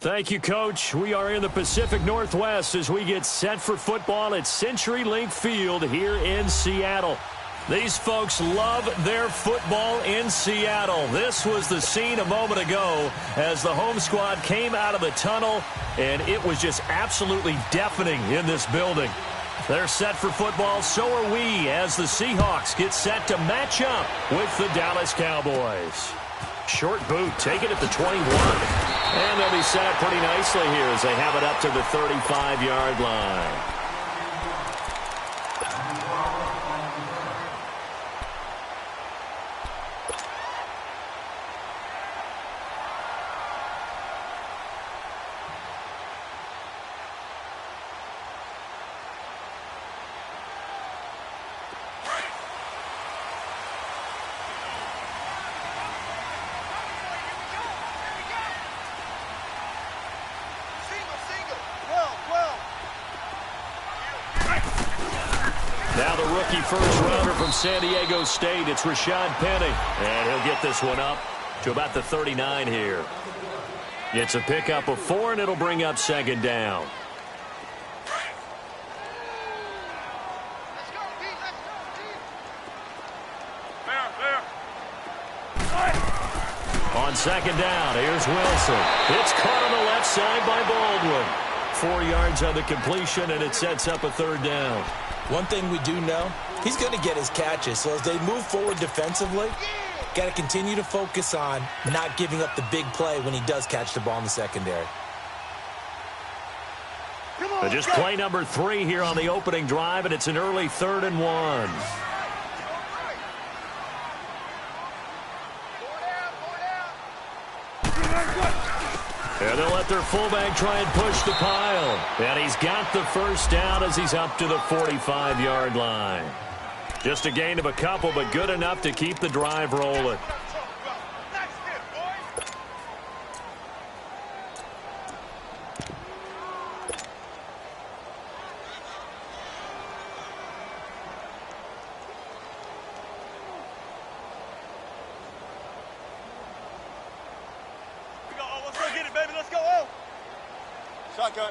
Thank you, Coach. We are in the Pacific Northwest as we get set for football at CenturyLink Field here in Seattle. These folks love their football in Seattle. This was the scene a moment ago as the home squad came out of the tunnel, and it was just absolutely deafening in this building. They're set for football, so are we, as the Seahawks get set to match up with the Dallas Cowboys. Short boot, take it at the 21. And they'll be set up pretty nicely here as they have it up to the 35-yard line. Now the rookie first-rounder from San Diego State, it's Rashad Penny. And he'll get this one up to about the 39 here. It's a pickup of 4, and it'll bring up second down. On second down, here's Wilson. It's caught on the left side by Baldwin. 4 yards on the completion, and it sets up a third down. One thing we do know, he's going to get his catches. So as they move forward defensively, got to continue to focus on not giving up the big play when he does catch the ball in the secondary. Just play number 3 here on the opening drive, and it's an early 3rd and 1. And they'll let their fullback try and push the pile. And he's got the first down as he's up to the 45-yard line. Just a gain of a couple, but good enough to keep the drive rolling. Shotgun.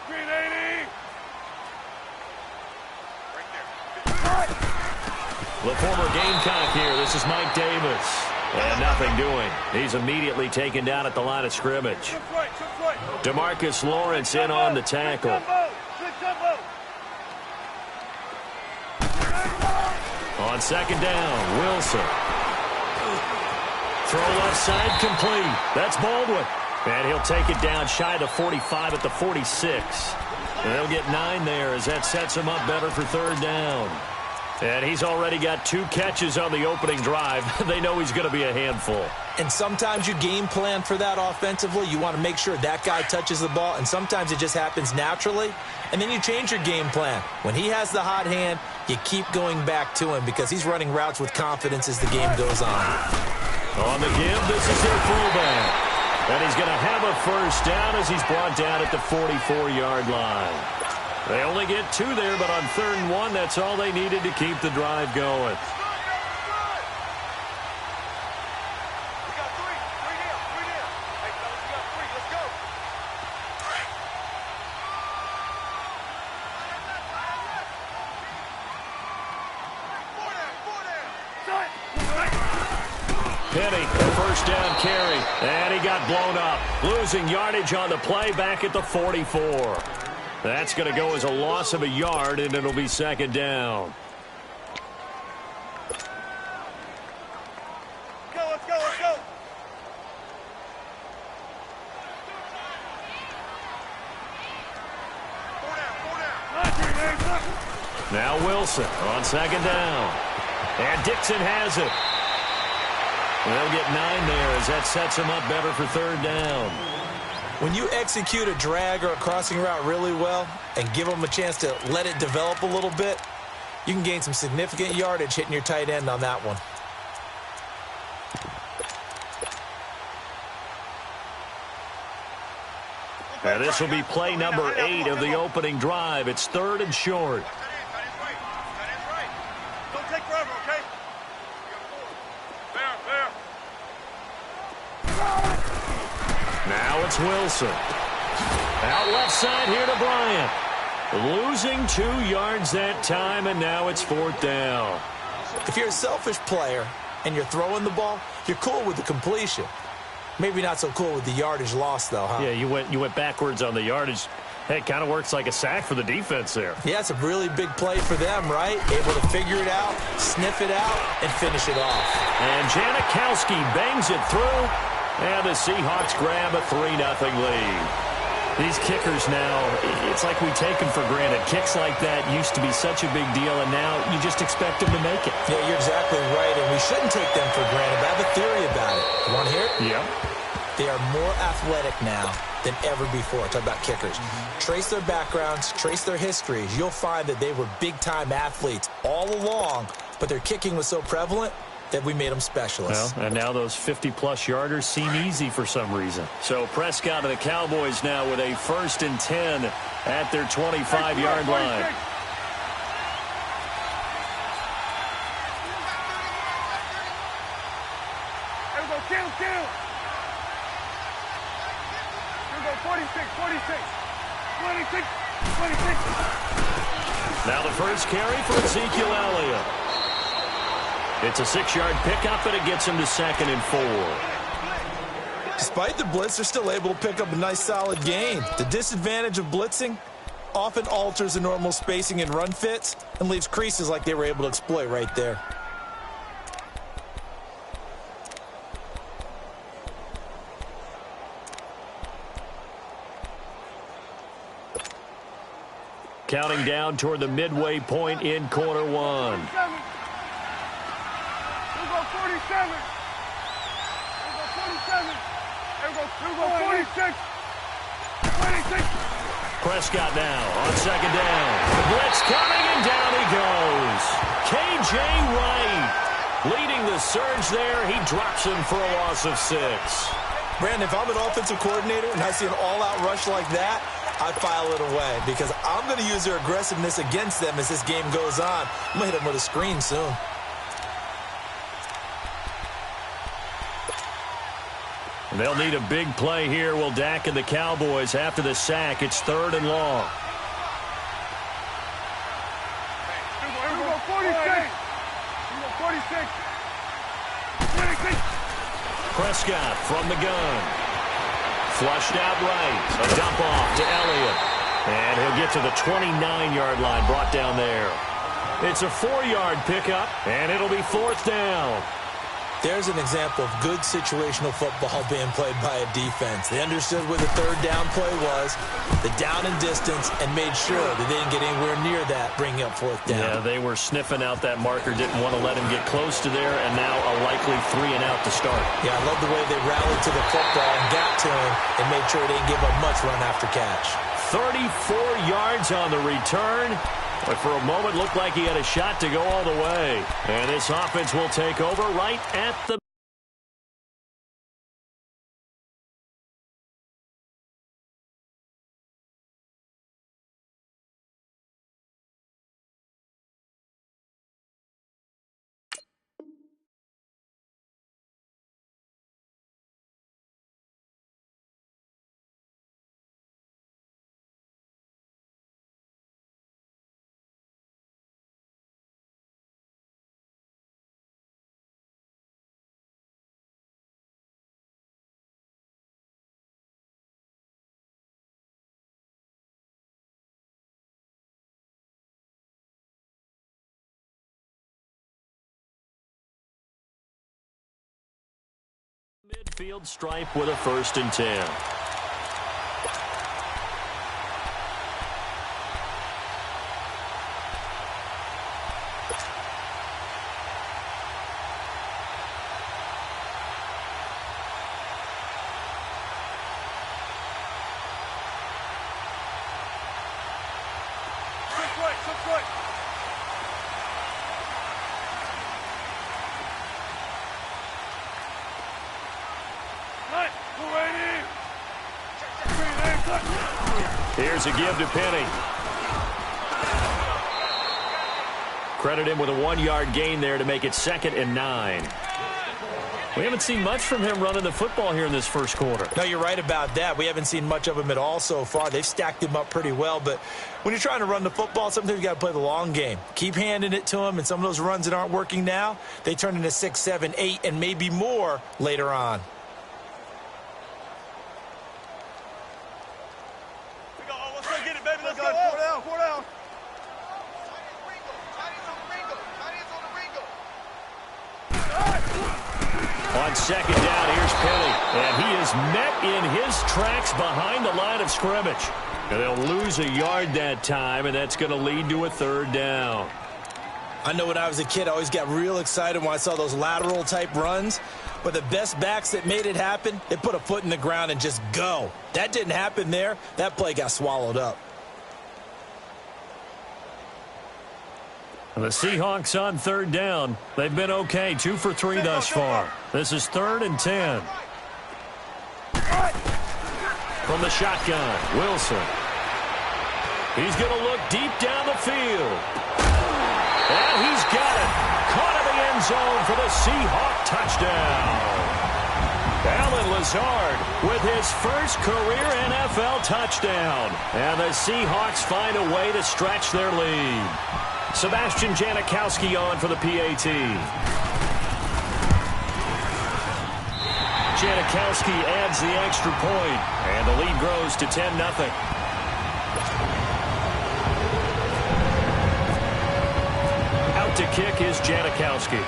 Green 80. The former Gamecock here. This is Mike Davis. And nothing doing. He's immediately taken down at the line of scrimmage. DeMarcus Lawrence in on the tackle. On second down, Wilson. Throw left side complete. That's Baldwin. And he'll take it down shy of the 45 at the 46. And they'll get 9 there as that sets him up better for third down. And he's already got 2 catches on the opening drive. They know he's going to be a handful. And sometimes you game plan for that offensively. You want to make sure that guy touches the ball. And sometimes it just happens naturally. And then you change your game plan. When he has the hot hand, you keep going back to him because he's running routes with confidence as the game goes on. On the give, this is their fullback. And he's going to have a first down as he's brought down at the 44-yard line. They only get 2 there, but on 3rd and 1, that's all they needed to keep the drive going. Penny, a first down carry, and he got blown up. Losing yardage on the play back at the 44. That's going to go as a loss of a yard, and it'll be second down. Let's go. Now Wilson on second down. And Dixon has it. They'll get 9 there as that sets him up better for third down. When you execute a drag or a crossing route really well and give them a chance to let it develop a little bit, you can gain some significant yardage hitting your tight end on that one. And this will be play number 8 of the opening drive. It's 3rd and short. Don't take forever, okay? Now it's Wilson. Out left side here to Bryant. Losing 2 yards that time, and now it's 4th down. If you're a selfish player and you're throwing the ball, you're cool with the completion. Maybe not so cool with the yardage loss, though, huh? Yeah, you went backwards on the yardage. Hey, it kind of works like a sack for the defense there. Yeah, it's a really big play for them, right? Able to figure it out, sniff it out, and finish it off. And Janikowski bangs it through, and the Seahawks grab a 3-0 lead. These kickers now, it's like we take them for granted. Kicks like that used to be such a big deal, and now you just expect them to make it. Yeah, you're exactly right, and we shouldn't take them for granted. But I have a theory about it. You want to hear it? Yeah. They are more athletic now than ever before. Talk about kickers. Trace their backgrounds, trace their histories. You'll find that they were big-time athletes all along, but their kicking was so prevalent that we made them specialists. Well, and now those 50-plus yarders seem easy for some reason. So Prescott and the Cowboys now with a 1st and 10 at their 25-yard line. Here we go, kill. Here we go, 46, 26. 26. Now the first carry for Ezekiel Elliott. It's a 6-yard pickup, and it gets him to 2nd and 4. Despite the blitz, they're still able to pick up a nice, solid gain. The disadvantage of blitzing often alters the normal spacing and run fits and leaves creases like they were able to exploit right there. Counting down toward the midway point in quarter 1. 47. Here we go, 46. 26. Prescott now on 2nd down. The blitz coming, and down he goes. K.J. Wright leading the surge there. He drops him for a loss of 6. Brandon, if I'm an offensive coordinator and I see an all-out rush like that, I file it away because I'm going to use their aggressiveness against them as this game goes on. I'm going to hit them with a screen soon. They'll need a big play here. Will Dak and the Cowboys after the sack. It's 3rd and long. Here we go, 46. 26. Prescott from the gun. Flushed out right. A dump off to Elliott. And he'll get to the 29-yard line, brought down there. It's a 4-yard pickup, and it'll be 4th down. There's an example of good situational football being played by a defense. They understood where the 3rd down play was, the down and distance, and made sure that they didn't get anywhere near that, bringing up 4th down. Yeah, they were sniffing out that marker, didn't want to let him get close to there, and now a likely 3 and out to start. Yeah, I love the way they rallied to the football and got to him and made sure they didn't give up much run after catch. 34 yards on the return. But for a moment, looked like he had a shot to go all the way. And this offense will take over right at the midfield stripe with a 1st and 10. Foot. Here's a give to Penny. Credit him with a 1-yard gain there to make it 2nd and 9. We haven't seen much from him running the football here in this first quarter. No, you're right about that. We haven't seen much of him at all so far. They've stacked him up pretty well, but when you're trying to run the football, sometimes you got to play the long game. Keep handing it to him, and some of those runs that aren't working now, they turn into 6, 7, 8, and maybe more later on. Let's get it, baby. Let's go. 4 down, 4 down. On second down, here's Penny. And he is met in his tracks behind the line of scrimmage. And they'll lose a yard that time, and that's going to lead to a third down. I know when I was a kid, I always got real excited when I saw those lateral-type runs. But the best backs that made it happen, they put a foot in the ground and just go. That didn't happen there. That play got swallowed up. The Seahawks on third down. They've been okay, 2 for 3 thus far. This is 3rd and 10. From the shotgun, Wilson. He's going to look deep down the field. And he's got it. Caught in the end zone for the Seahawk touchdown. Allen Lazard with his first career NFL touchdown. And the Seahawks find a way to stretch their lead. Sebastian Janikowski on for the PAT. Janikowski adds the extra point, and the lead grows to 10-0. Out to kick is Janikowski.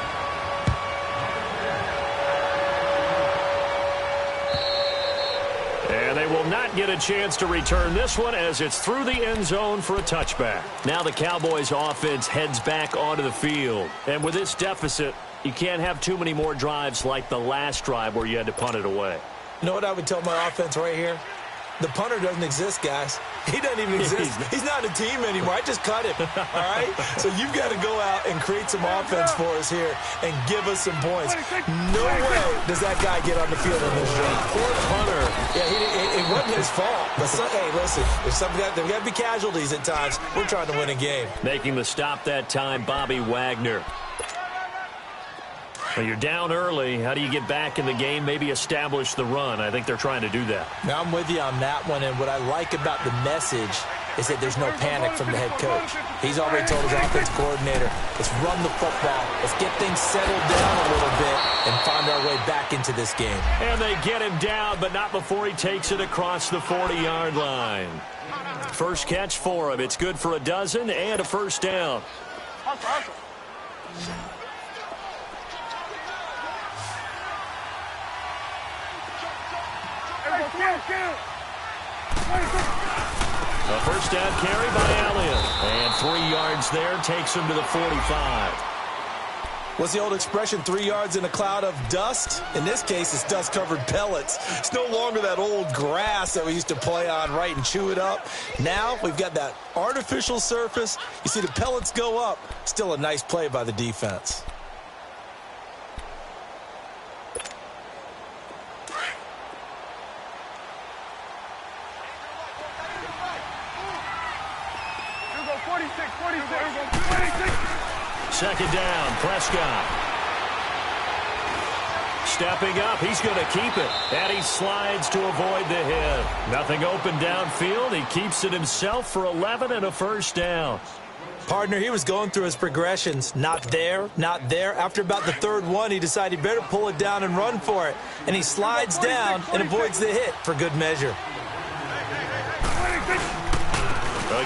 And they will not get a chance to return this one as it's through the end zone for a touchback. Now the Cowboys offense heads back onto the field. And with this deficit, you can't have too many more drives like the last drive where you had to punt it away. You know what I would tell my offense right here? The punter doesn't exist, guys. He doesn't even exist. He's not a team anymore. I just cut him, all right? So you've got to go out and create some offense for us here and give us some points. No way does that guy get on the field in this game. Poor punter. Yeah, it wasn't his fault. But hey, listen, there's got to be casualties at times. We're trying to win a game. Making the stop that time, Bobby Wagner. Well, you're down early. How do you get back in the game, maybe establish the run? I think they're trying to do that. Now, I'm with you on that one, and what I like about the message is that there's no panic from the head coach. He's already told his offensive coordinator, let's run the football, let's get things settled down a little bit and find our way back into this game. And they get him down, but not before he takes it across the 40-yard line. First catch for him. It's good for a dozen and a first down. A first down carry by Elliott. And 3 yards there takes him to the 45. What's the old expression, 3 yards in a cloud of dust? In this case, it's dust-covered pellets. It's no longer that old grass that we used to play on, right, and chew it up. Now we've got that artificial surface. You see the pellets go up. Still a nice play by the defense. Second down, Prescott. Stepping up, he's going to keep it. And he slides to avoid the hit. Nothing open downfield. He keeps it himself for 11 and a first down. Partner, he was going through his progressions. Not there, not there. After about the third one, he decided he better pull it down and run for it. And he slides down and avoids the hit for good measure.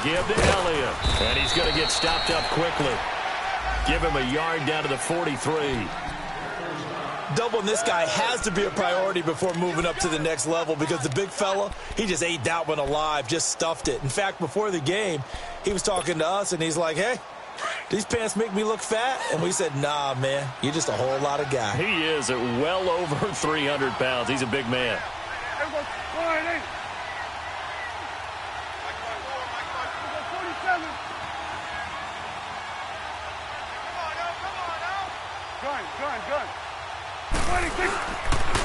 Give to Elliott. And he's going to get stopped up quickly. Give him a yard down to the 43. Doubling this guy has to be a priority before moving up to the next level because the big fella, he just ate that one alive, just stuffed it. In fact, before the game, he was talking to us, and he's like, hey, these pants make me look fat? And we said, nah, man, you're just a whole lot of guy. He is at well over 300 pounds. He's a big man.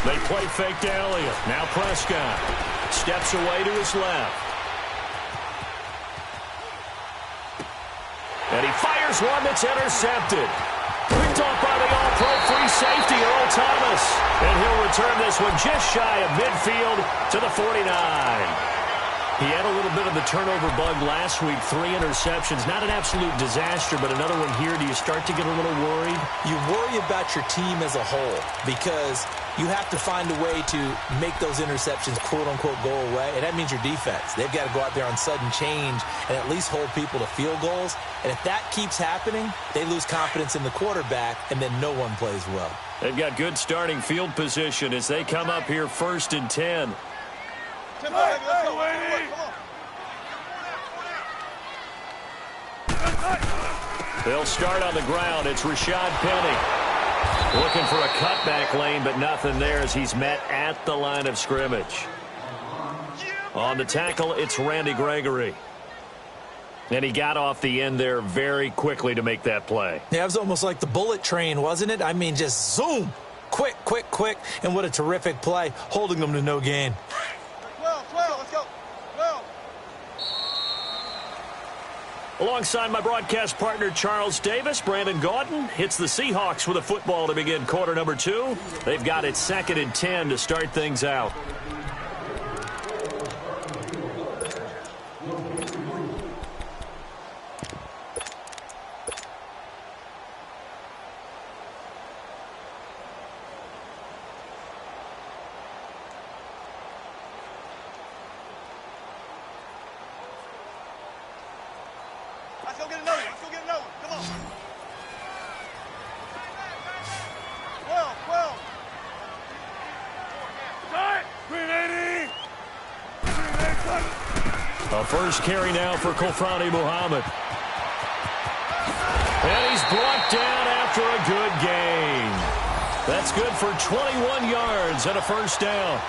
They play fake to Elliott. Now Prescott steps away to his left. And he fires one that's intercepted. Picked off by the all-pro free safety, Earl Thomas. this one just shy of midfield to the 49. He had a little bit of the turnover bug last week, 3 interceptions. Not an absolute disaster, but another one here. Do you start to get a little worried? You worry about your team as a whole because you have to find a way to make those interceptions, quote-unquote, go away, and that means your defense. They've got to go out there on sudden change and at least hold people to field goals. And if that keeps happening, they lose confidence in the quarterback, and then no one plays well. They've got good starting field position as they come up here 1st and 10. They'll start on the ground. It's Rashad Penny looking for a cutback lane, but nothing there as he's met at the line of scrimmage. On the tackle, it's Randy Gregory. And he got off the end there very quickly to make that play. Yeah, it was almost like the bullet train, wasn't it? I mean, just zoom. Quick, quick, quick. And what a terrific play, holding them to no gain. 12, let's go. 12. Alongside my broadcast partner, Charles Davis, Brandon Gaudin hits the Seahawks with a football to begin quarter number 2. They've got it 2nd and 10 to start things out. Let's go get another one. Let's go get another one. Come on. 12, 12. Start. 380. 380. A first carry now for Kofrani Muhammad. And he's brought down after a good gain. That's good for 21 yards and a first down.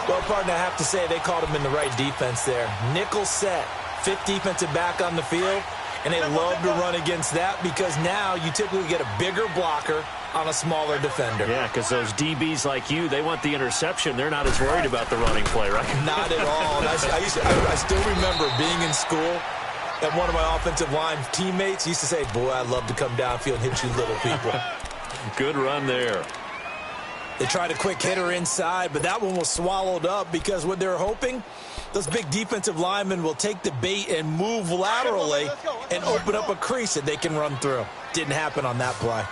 Well, partner, I have to say they called him in the right defense there. Nickel set. 5th defensive back on the field, and they love to run against that because now you typically get a bigger blocker on a smaller defender. Yeah, because those DBs like you, they want the interception. They're not as worried about the running play, right? Not at all. And I still remember being in school, and one of my offensive line teammates used to say, boy, I'd love to come downfield and hit you little people. Good run there. They tried a quick hitter inside, but that one was swallowed up because what they're hoping, those big defensive linemen will take the bait and move laterally and open up a crease that they can run through. Didn't happen on that play.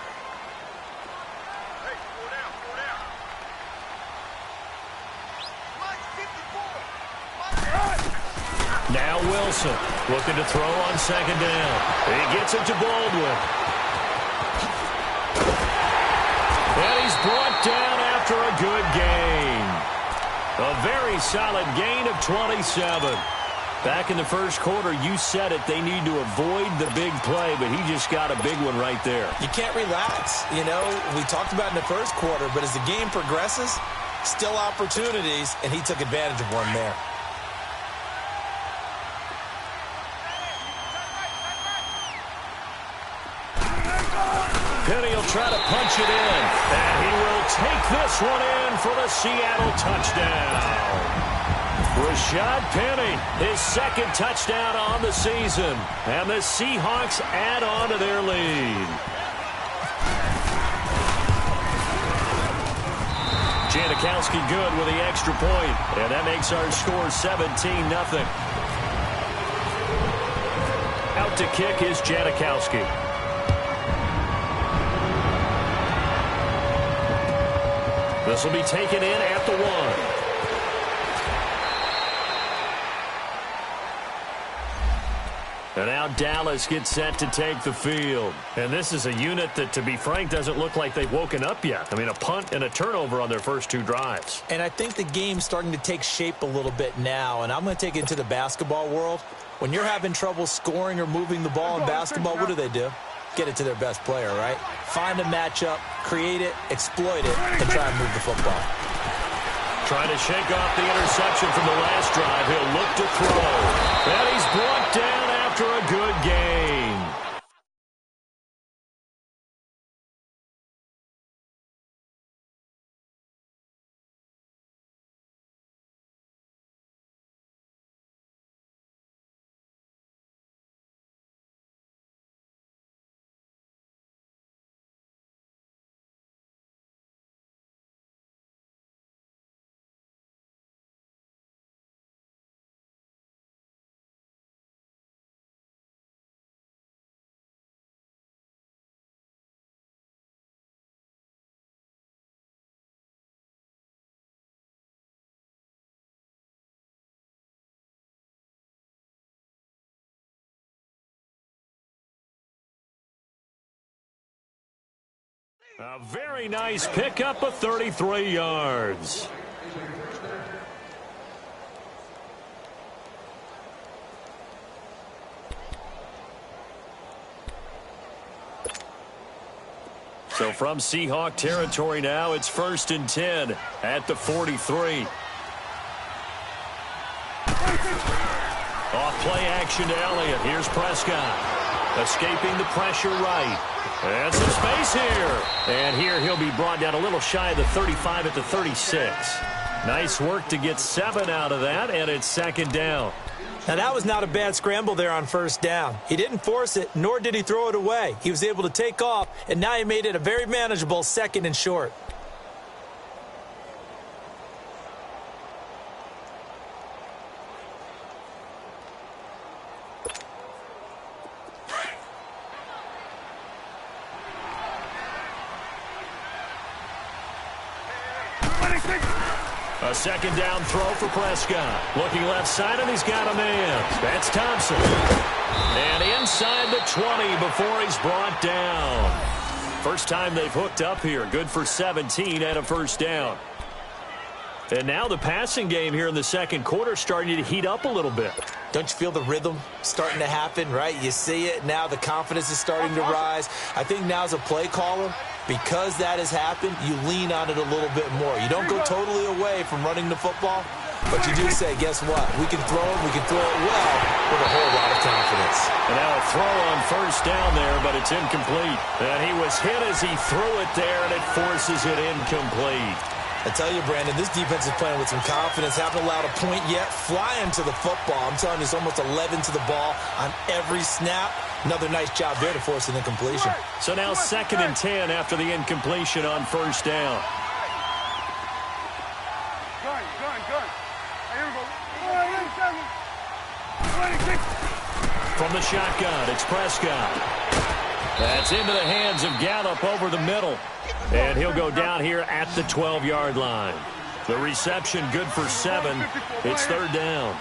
Now Wilson looking to throw on 2nd down. He gets it to Baldwin. And he's brought down after a good gain. A very solid gain of 27. Back in the first quarter, you said it, they need to avoid the big play, but he just got a big one right there. You can't relax. You know, we talked about in the first quarter, but as the game progresses, still opportunities, and he took advantage of one there. Penny will try to punch it in, and he will take this one in for the Seattle touchdown. Rashad Penny, his 2nd touchdown on the season, and the Seahawks add on to their lead. Janikowski good with the extra point, and that makes our score 17-0. Out to kick is Janikowski. This will be taken in at the 1. And now Dallas gets set to take the field. And this is a unit that, to be frank, doesn't look like they've woken up yet. I mean, a punt and a turnover on their first 2 drives. And I think the game's starting to take shape a little bit now. And I'm going to take it into the basketball world. When you're having trouble scoring or moving the ball in basketball, what do? Get it to their best player, right? Find a matchup, create it, exploit it, and try and move the football. Trying to shake off the interception from the last drive. He'll look to throw. And he's brought down after a good gain. A very nice pickup of 33 yards. So from Seahawk territory now, it's 1st and 10 at the 43. Off play action to Elliott. Here's Prescott. Escaping the pressure right. And some space here. And here he'll be brought down a little shy of the 35 at the 36. Nice work to get 7 out of that, and it's 2nd down. Now, that was not a bad scramble there on 1st down. He didn't force it, nor did he throw it away. He was able to take off, and now he made it a very manageable 2nd and short. A 2nd down throw for Prescott. Looking left side, and he's got a man. That's Thompson. And inside the 20 before he's brought down. First time they've hooked up here. Good for 17 and a 1st down. And now the passing game here in the 2nd quarter starting to heat up a little bit. Don't you feel the rhythm starting to happen, right? You see it. Now the confidence is starting to rise. I think now as a play caller, because that has happened, you lean on it a little bit more. You don't go totally away from running the football, but you do say, guess what? We can throw it. We can throw it well with a whole lot of confidence. And now a throw on 1st down there, but it's incomplete. And he was hit as he threw it there, and it forces it incomplete. I tell you, Brandon, this defense is playing with some confidence. Haven't allowed a point yet. Flying to the football. I'm telling you, it's almost 11 to the ball on every snap. Another nice job there to force an incompletion. So now 2nd and 10 after the incompletion on 1st down. Gun. Here we go. From the shotgun, it's Prescott. That's into the hands of Gallup over the middle. And he'll go down here at the 12-yard line. The reception good for 7. It's 3rd down.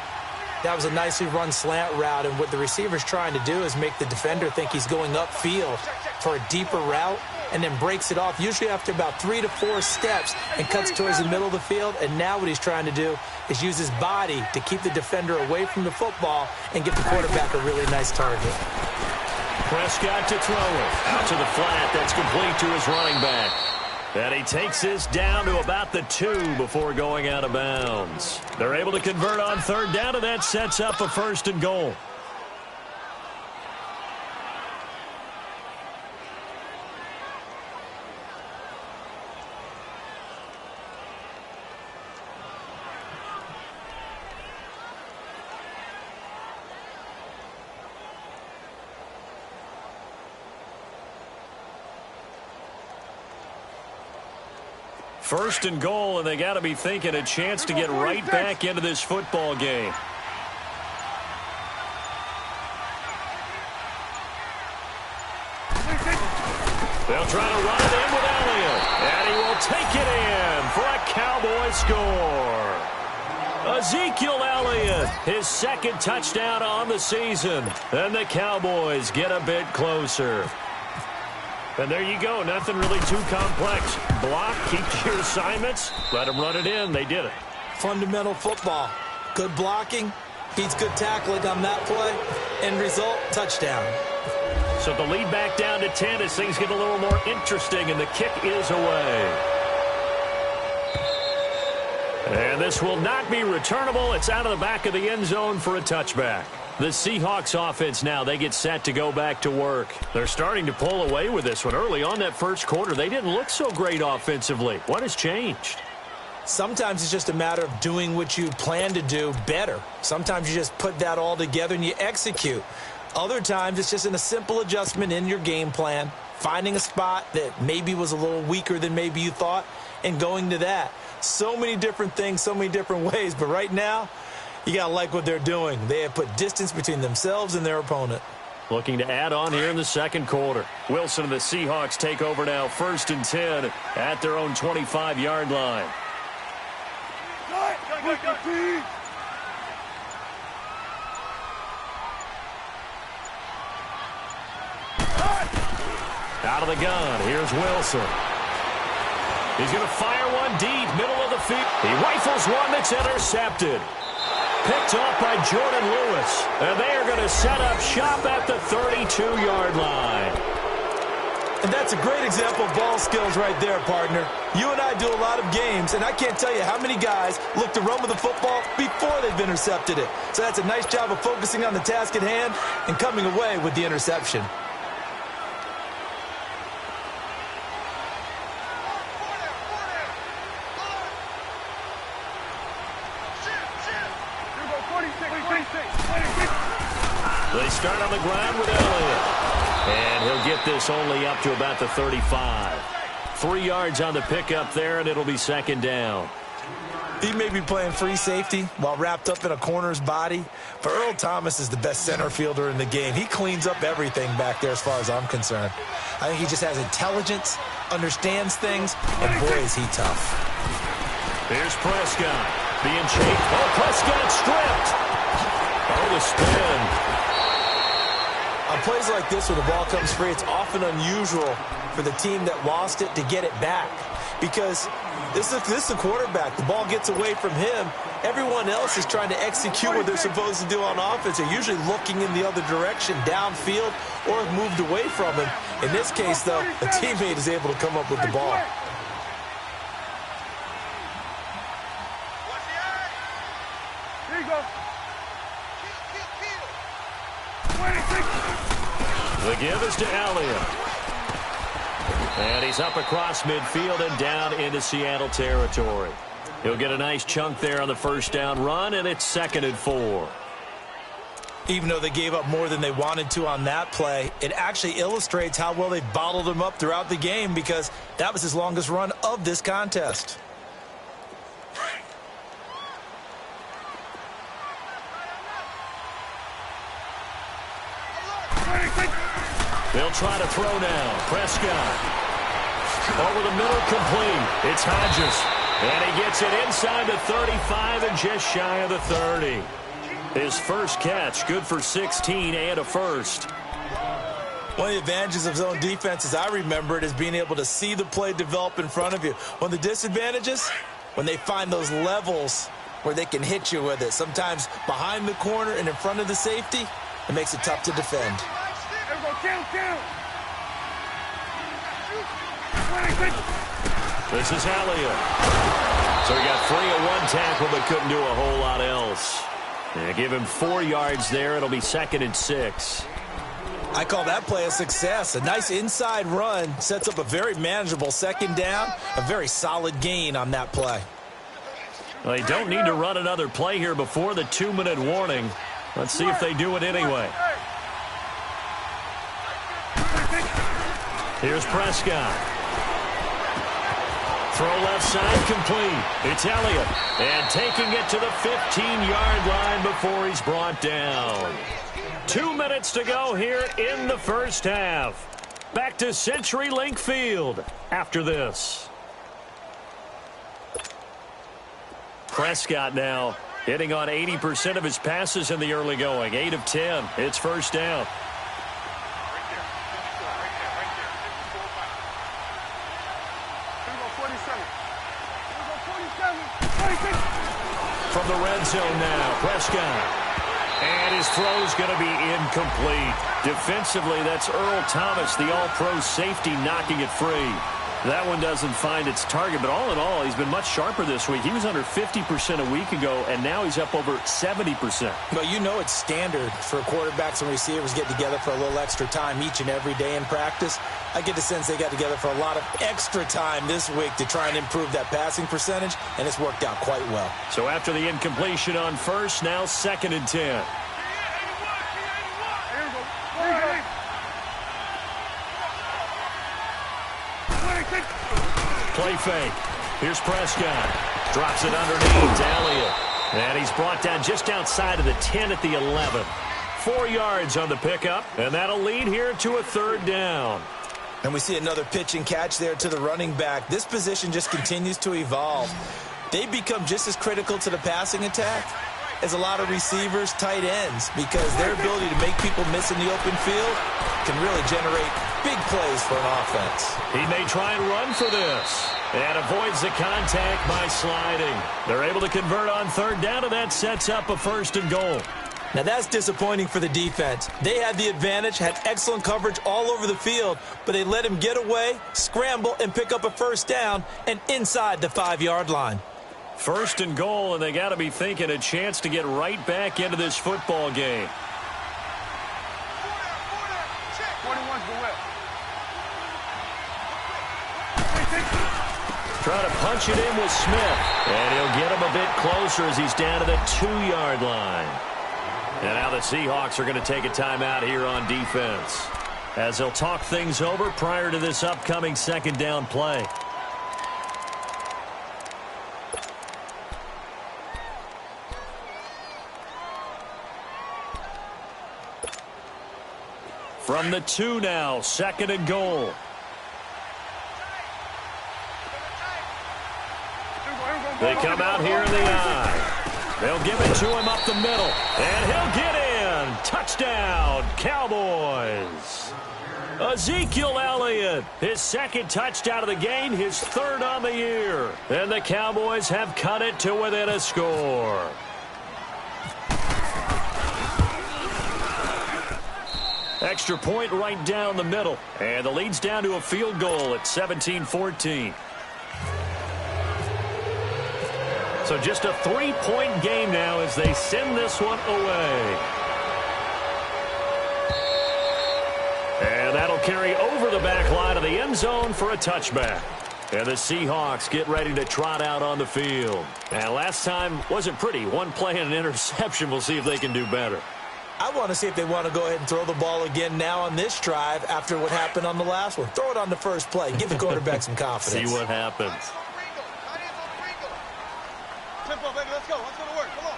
That was a nicely run slant route, and what the receiver's trying to do is make the defender think he's going upfield for a deeper route and then breaks it off, usually after about 3 to 4 steps, and cuts towards the middle of the field. And now what he's trying to do is use his body to keep the defender away from the football and give the quarterback a really nice target. Prescott to throw it. Out to the flat. That's complete to his running back. And he takes this down to about the 2 before going out of bounds. They're able to convert on 3rd down, and that sets up a 1st and goal. First and goal, and they got to be thinking a chance to get right back into this football game. They'll try to run it in with Elliott, and he will take it in for a Cowboy score. Ezekiel Elliott, his 2nd touchdown on the season, and the Cowboys get a bit closer. And there you go. Nothing really too complex. Block, keep your assignments, let them run it in. They did it. Fundamental football. Good blocking, beats good tackling on that play. End result, touchdown. So the lead back down to 10 as things get a little more interesting, and the kick is away. And this will not be returnable. It's out of the back of the end zone for a touchback. The Seahawks offense now, they get set to go back to work. They're starting to pull away with this one. Early on that 1st quarter, they didn't look so great offensively. What has changed? Sometimes it's just a matter of doing what you plan to do better. Sometimes you just put that all together and you execute. Other times it's just in a simple adjustment in your game plan, finding a spot that maybe was a little weaker than maybe you thought, and going to that. So many different things, so many different ways, but right now, you got to like what they're doing. They have put distance between themselves and their opponent. Looking to add on here in the 2nd quarter. Wilson and the Seahawks take over now, 1st and 10 at their own 25-yard line. Out of the gun, here's Wilson. He's going to fire one deep, middle of the field. He rifles one that's intercepted. Picked off by Jordan Lewis. And they are going to set up shop at the 32-yard line. And that's a great example of ball skills right there, partner. You and I do a lot of games, and I can't tell you how many guys look to run with the football before they've intercepted it. So that's a nice job of focusing on the task at hand and coming away with the interception. They start on the ground with Elliott. And he'll get this only up to about the 35. 3 yards on the pickup there, and it'll be second down. He may be playing free safety while wrapped up in a corner's body, but Earl Thomas is the best center fielder in the game. He cleans up everything back there as far as I'm concerned. I think he just has intelligence, understands things, and boy, is he tough. Here's Prescott being chased. Oh, Prescott stripped. Oh, the spin. On plays like this where the ball comes free, it's often unusual for the team that lost it to get it back because this is the quarterback. The ball gets away from him. Everyone else is trying to execute what they're supposed to do on offense. They're usually looking in the other direction, downfield, or have moved away from him. In this case, though, a teammate is able to come up with the ball. Here you go. The give is to Elliott. And he's up across midfield and down into Seattle territory. He'll get a nice chunk there on the first down run, and it's 2nd and 4. Even though they gave up more than they wanted to on that play, it actually illustrates how well they've bottled him up throughout the game because that was his longest run of this contest. They'll try to throw now. Prescott. Over the middle, complete. It's Hodges. And he gets it inside the 35 and just shy of the 30. His first catch, good for 16 and a first. One of the advantages of zone defense, as I remember it, is being able to see the play develop in front of you. One of the disadvantages, when they find those levels where they can hit you with it, sometimes behind the corner and in front of the safety, it makes it tough to defend. This is Elliott. So he got 3 on 1 tackle but couldn't do a whole lot else. Give him 4 yards there. It'll be 2nd and 6. I call that play a success. A nice inside run sets up a very manageable second down. A very solid gain on that play. Well, they don't need to run another play here before the 2-minute warning. Let's see if they do it anyway. Here's Prescott. Throw left side, complete. It's Elliott. And taking it to the 15-yard line before he's brought down. 2 minutes to go here in the first half. Back to CenturyLink Field after this. Prescott now hitting on 80% of his passes in the early going. 8 of 10. It's first down. From the red zone now, Prescott. And his throw's going to be incomplete. Defensively, that's Earl Thomas, the all-pro safety, knocking it free. That one doesn't find its target, but all in all, he's been much sharper this week. He was under 50% a week ago, and now he's up over 70%. Well, you know it's standard for quarterbacks and receivers get together for a little extra time each and every day in practice. I get the sense they got together for a lot of extra time this week to try and improve that passing percentage, and it's worked out quite well. So after the incompletion on first, now 2nd and 10. Play fake. Here's Prescott. Drops it underneath to Elliott. And he's brought down just outside of the 10 at the 11. 4 yards on the pickup, and that'll lead here to a 3rd down. And we see another pitch and catch there to the running back. This position just continues to evolve. They become just as critical to the passing attack as a lot of receivers, tight ends, because their ability to make people miss in the open field can really generate big plays for an offense. He may try and run for this. And avoids the contact by sliding. They're able to convert on third down, and that sets up a 1st and goal. Now that's disappointing for the defense. They had the advantage, had excellent coverage all over the field, but they let him get away, scramble, and pick up a 1st down, and inside the 5-yard line. 1st and goal, and they got to be thinking a chance to get right back into this football game. 41's the whip. Trying to punch it in with Smith. And he'll get him a bit closer as he's down to the 2-yard line. And now the Seahawks are going to take a timeout here on defense, as they'll talk things over prior to this upcoming 2nd down play. From the 2 now, 2nd and goal. They come out here in the I. They'll give it to him up the middle. And he'll get in. Touchdown, Cowboys. Ezekiel Elliott, his 2nd touchdown of the game, his 3rd on the year. And the Cowboys have cut it to within a score. Extra point right down the middle. And the lead's down to a field goal at 17-14. So just a 3-point game now as they send this one away. And that'll carry over the back line of the end zone for a touchback. And the Seahawks get ready to trot out on the field. And last time wasn't pretty. One play and an interception. We'll see if they can do better. I want to see if they want to go ahead and throw the ball again now on this drive after what happened on the last one. Throw it on the first play. Give the quarterback some confidence. See what happens. Tempo, baby, let's go. Let's go to work. Come on.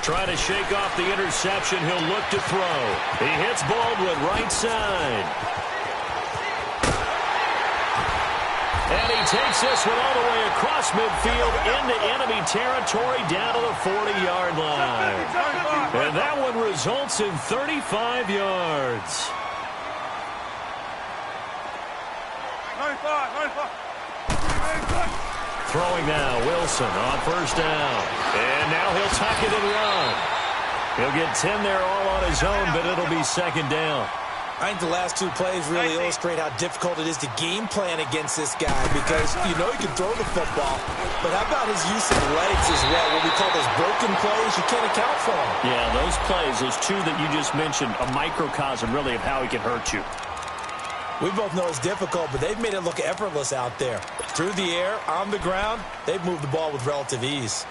Trying to shake off the interception. He'll look to throw. He hits Baldwin right side. And he takes this one all the way across midfield into enemy territory down to the 40-yard line. And that one results in 35 yards. 95. Throwing now, Wilson on 1st down. And now he'll tuck it and run. He'll get 10 there all on his own, but it'll be 2nd down. I think the last 2 plays really illustrate how difficult it is to game plan against this guy, because you know he can throw the football, but how about his use of legs as well? What we call those broken plays, you can't account for them. Yeah, those plays, those 2 that you just mentioned, a microcosm really of how he can hurt you. We both know it's difficult, but they've made it look effortless out there. Through the air, on the ground, they've moved the ball with relative ease.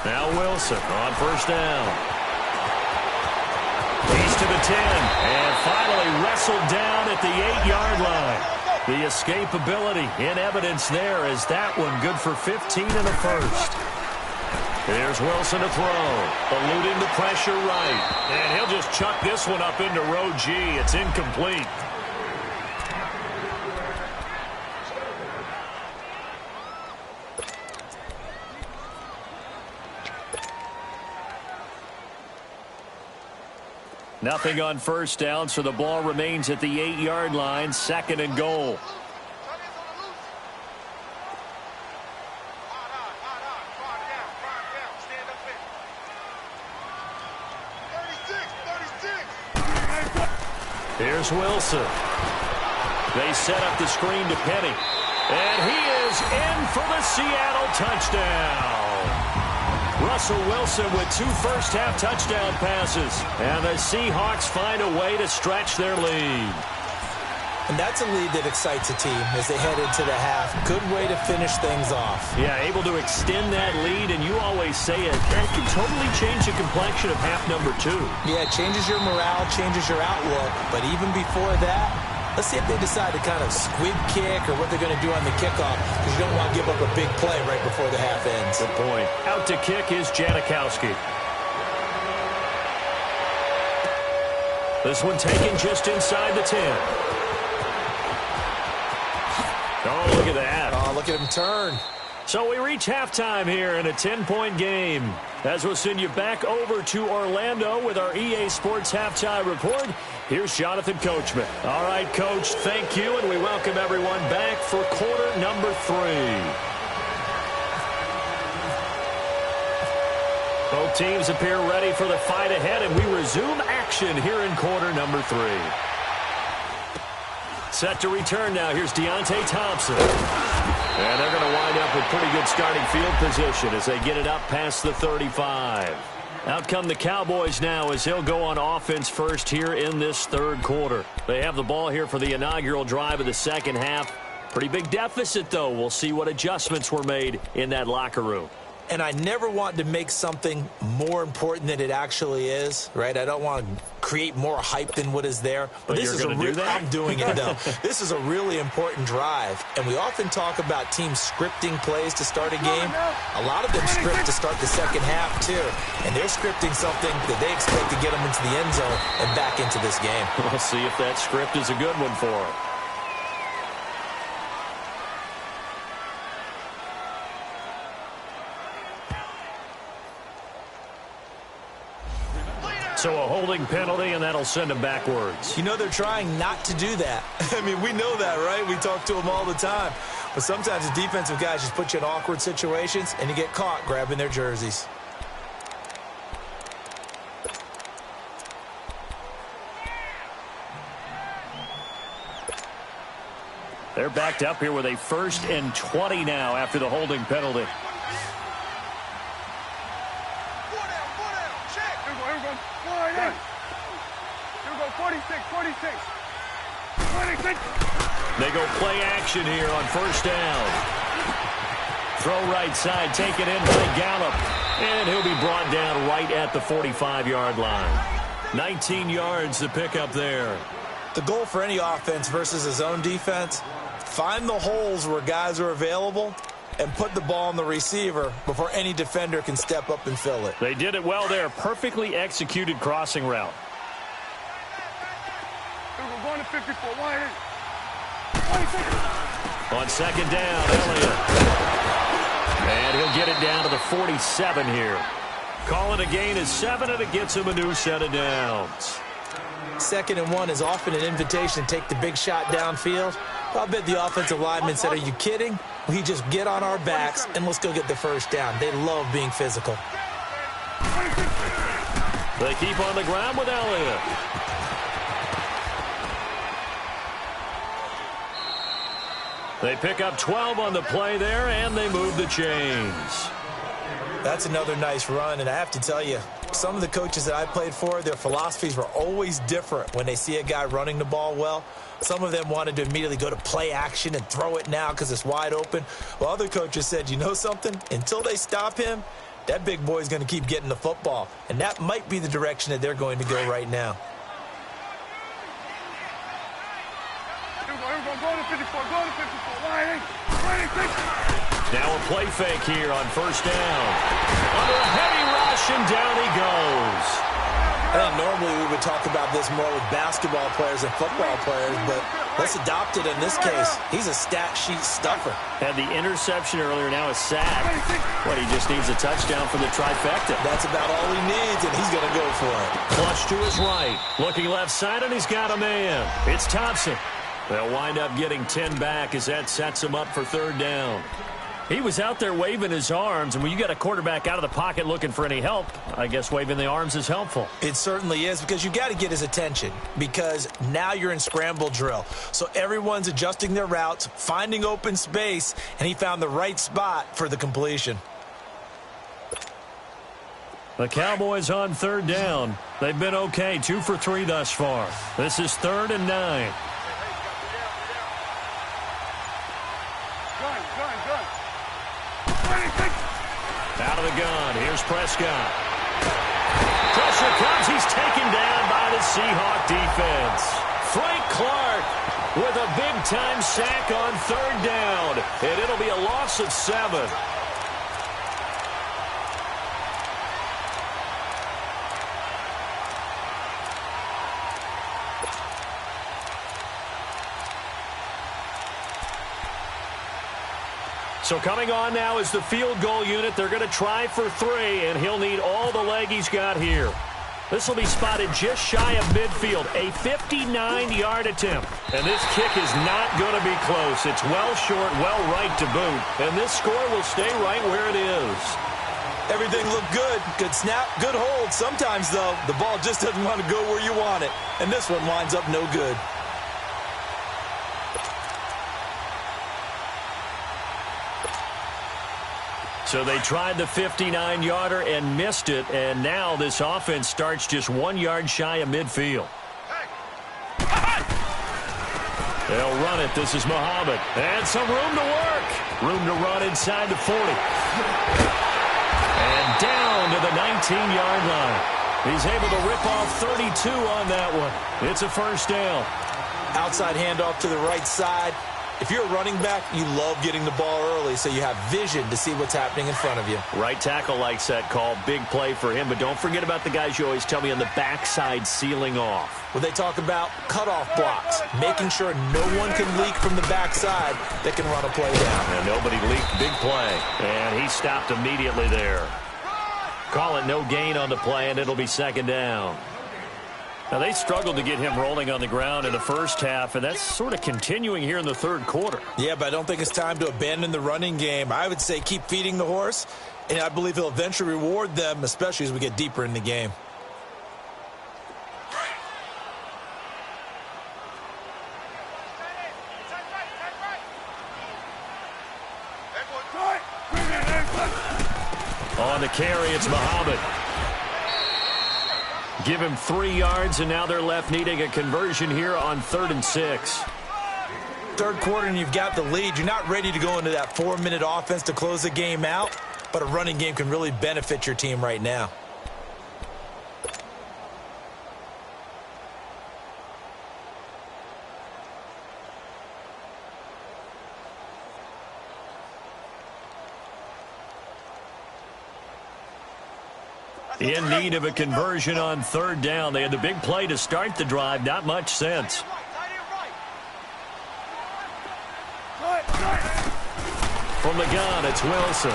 Now Wilson on 1st down. He's to the 10 and finally wrestled down at the 8-yard line. The escapability in evidence there as that one good for 15 in the 1st. Here's Wilson to throw. Eluding the pressure right. And he'll just chuck this one up into row G. It's incomplete. Nothing on 1st down, so the ball remains at the 8-yard line, 2nd and goal. Here's Wilson. They set up the screen to Penny. And he is in for the Seattle touchdown. Russell Wilson with 2 first-half touchdown passes. And the Seahawks find a way to stretch their lead. And that's a lead that excites a team as they head into the half. Good way to finish things off. Yeah, able to extend that lead, and you always say it, that can totally change the complexion of half number 2. Yeah, it changes your morale, changes your outlook. But even before that, Let's see if they decide to kind of squib kick or what they're going to do on the kickoff, because you don't want to give up a big play right before the half ends. Good point. Out to kick is Janikowski. This one taken just inside the 10. Oh, look at that. Oh, look at him turn. So we reach halftime here in a 10-point game. As we'll send you back over to Orlando with our EA Sports Halftime Report, here's Jonathan Coachman. All right, Coach, thank you, and we welcome everyone back for quarter number 3. Both teams appear ready for the fight ahead, and we resume action here in quarter number 3. Set to return now. Here's Deontay Thompson. And they're going to wind up with pretty good starting field position as they get it up past the 35. Out come the Cowboys now as he'll go on offense first here in this third quarter. They have the ball here for the inaugural drive of the second half. Pretty big deficit, though. We'll see what adjustments were made in that locker room. And I never want to make something more important than it actually is, right? I don't want to create more hype than what is there. But this is a real, I'm doing it, though. This is a really important drive. And we often talk about teams scripting plays to start a game. A lot of them script to start the second half, too. And they're scripting something that they expect to get them into the end zone and back into this game. We'll see if that script is a good one for them. So a holding penalty, and that'll send them backwards. You know, they're trying not to do that. I mean, we know that, right? We talk to them all the time. But sometimes the defensive guys just put you in awkward situations, and you get caught grabbing their jerseys. They're backed up here with a 1st and 20 now after the holding penalty. They go play action here on first down. Throw right side, taken in by Gallup. And he'll be brought down right at the 45-yard line. 19 yards to pick up there. The goal for any offense versus a zone defense, find the holes where guys are available and put the ball on the receiver before any defender can step up and fill it. They did it well there. Perfectly executed crossing route. Going to 54. On second down, Elliott. And he'll get it down to the 47 here. Calling a gain is 7, and it gets him a new set of downs. 2nd and 1 is often an invitation to take the big shot downfield. I'll bet the offensive lineman said, are you kidding? We just get on our backs and let's go get the first down. They love being physical. They keep on the ground with Elliott. They pick up 12 on the play there, and they move the chains. That's another nice run, and I have to tell you, some of the coaches that I played for, their philosophies were always different when they see a guy running the ball well. Some of them wanted to immediately go to play action and throw it now because it's wide open. While other coaches said, you know something? Until they stop him, that big boy's going to keep getting the football. And that might be the direction that they're going to go right now. Now a play fake here on first down. Under a heavy rush, and down he goes. I think normally we would talk about this more with basketball players and football players, but let's adopt it in this case. He's a stat sheet stuffer. Had the interception earlier, now a sack. But he just needs a touchdown for the trifecta. That's about all he needs, and he's going to go for it. Clutch to his right. Looking left side, and he's got a man. It's Thompson. They'll wind up getting 10 back as that sets him up for third down. He was out there waving his arms, and when you got a quarterback out of the pocket looking for any help, I guess waving the arms is helpful. It certainly is, because you got to get his attention, because now you're in scramble drill. So everyone's adjusting their routes, finding open space, and he found the right spot for the completion. The Cowboys on third down. They've been okay, 2 for 3 thus far. This is 3rd and 9. Out of the gun, here's Prescott. Pressure comes, he's taken down by the Seahawk defense. Frank Clark with a big-time sack on 3rd down, and it'll be a loss of 7. So coming on now is the field goal unit. They're going to try for 3, and he'll need all the leg he's got here. This will be spotted just shy of midfield, a 59-yard attempt. And this kick is not going to be close. It's well short, well right to boot. And this score will stay right where it is. Everything looked good. Good snap, good hold. Sometimes, though, the ball just doesn't want to go where you want it. And this one winds up no good. So they tried the 59-yarder and missed it, and now this offense starts just 1 yard shy of midfield. They'll run it. This is Muhammad. And some room to work. Room to run inside the 40. And down to the 19-yard line. He's able to rip off 32 on that one. It's a 1st down. Outside handoff to the right side. If you're a running back, you love getting the ball early so you have vision to see what's happening in front of you. Right tackle likes that call. Big play for him. But don't forget about the guys you always tell me on the backside sealing off. When they talk about cutoff blocks, making sure no one can leak from the backside that can run a play down. And nobody leaked. Big play. And he stopped immediately there. Call it no gain on the play, and it'll be 2nd down. Now, they struggled to get him rolling on the ground in the first half, and that's sort of continuing here in the 3rd quarter. Yeah, but I don't think it's time to abandon the running game. I would say keep feeding the horse, and I believe he'll eventually reward them, especially as we get deeper in the game. On the carry, it's Muhammad. Give him 3 yards, and now they're left needing a conversion here on 3rd and 6. 3rd quarter, and you've got the lead. You're not ready to go into that 4-minute offense to close the game out, but a running game can really benefit your team right now. In need of a conversion on 3rd down. They had the big play to start the drive. Not much sense. From the gun, it's Wilson.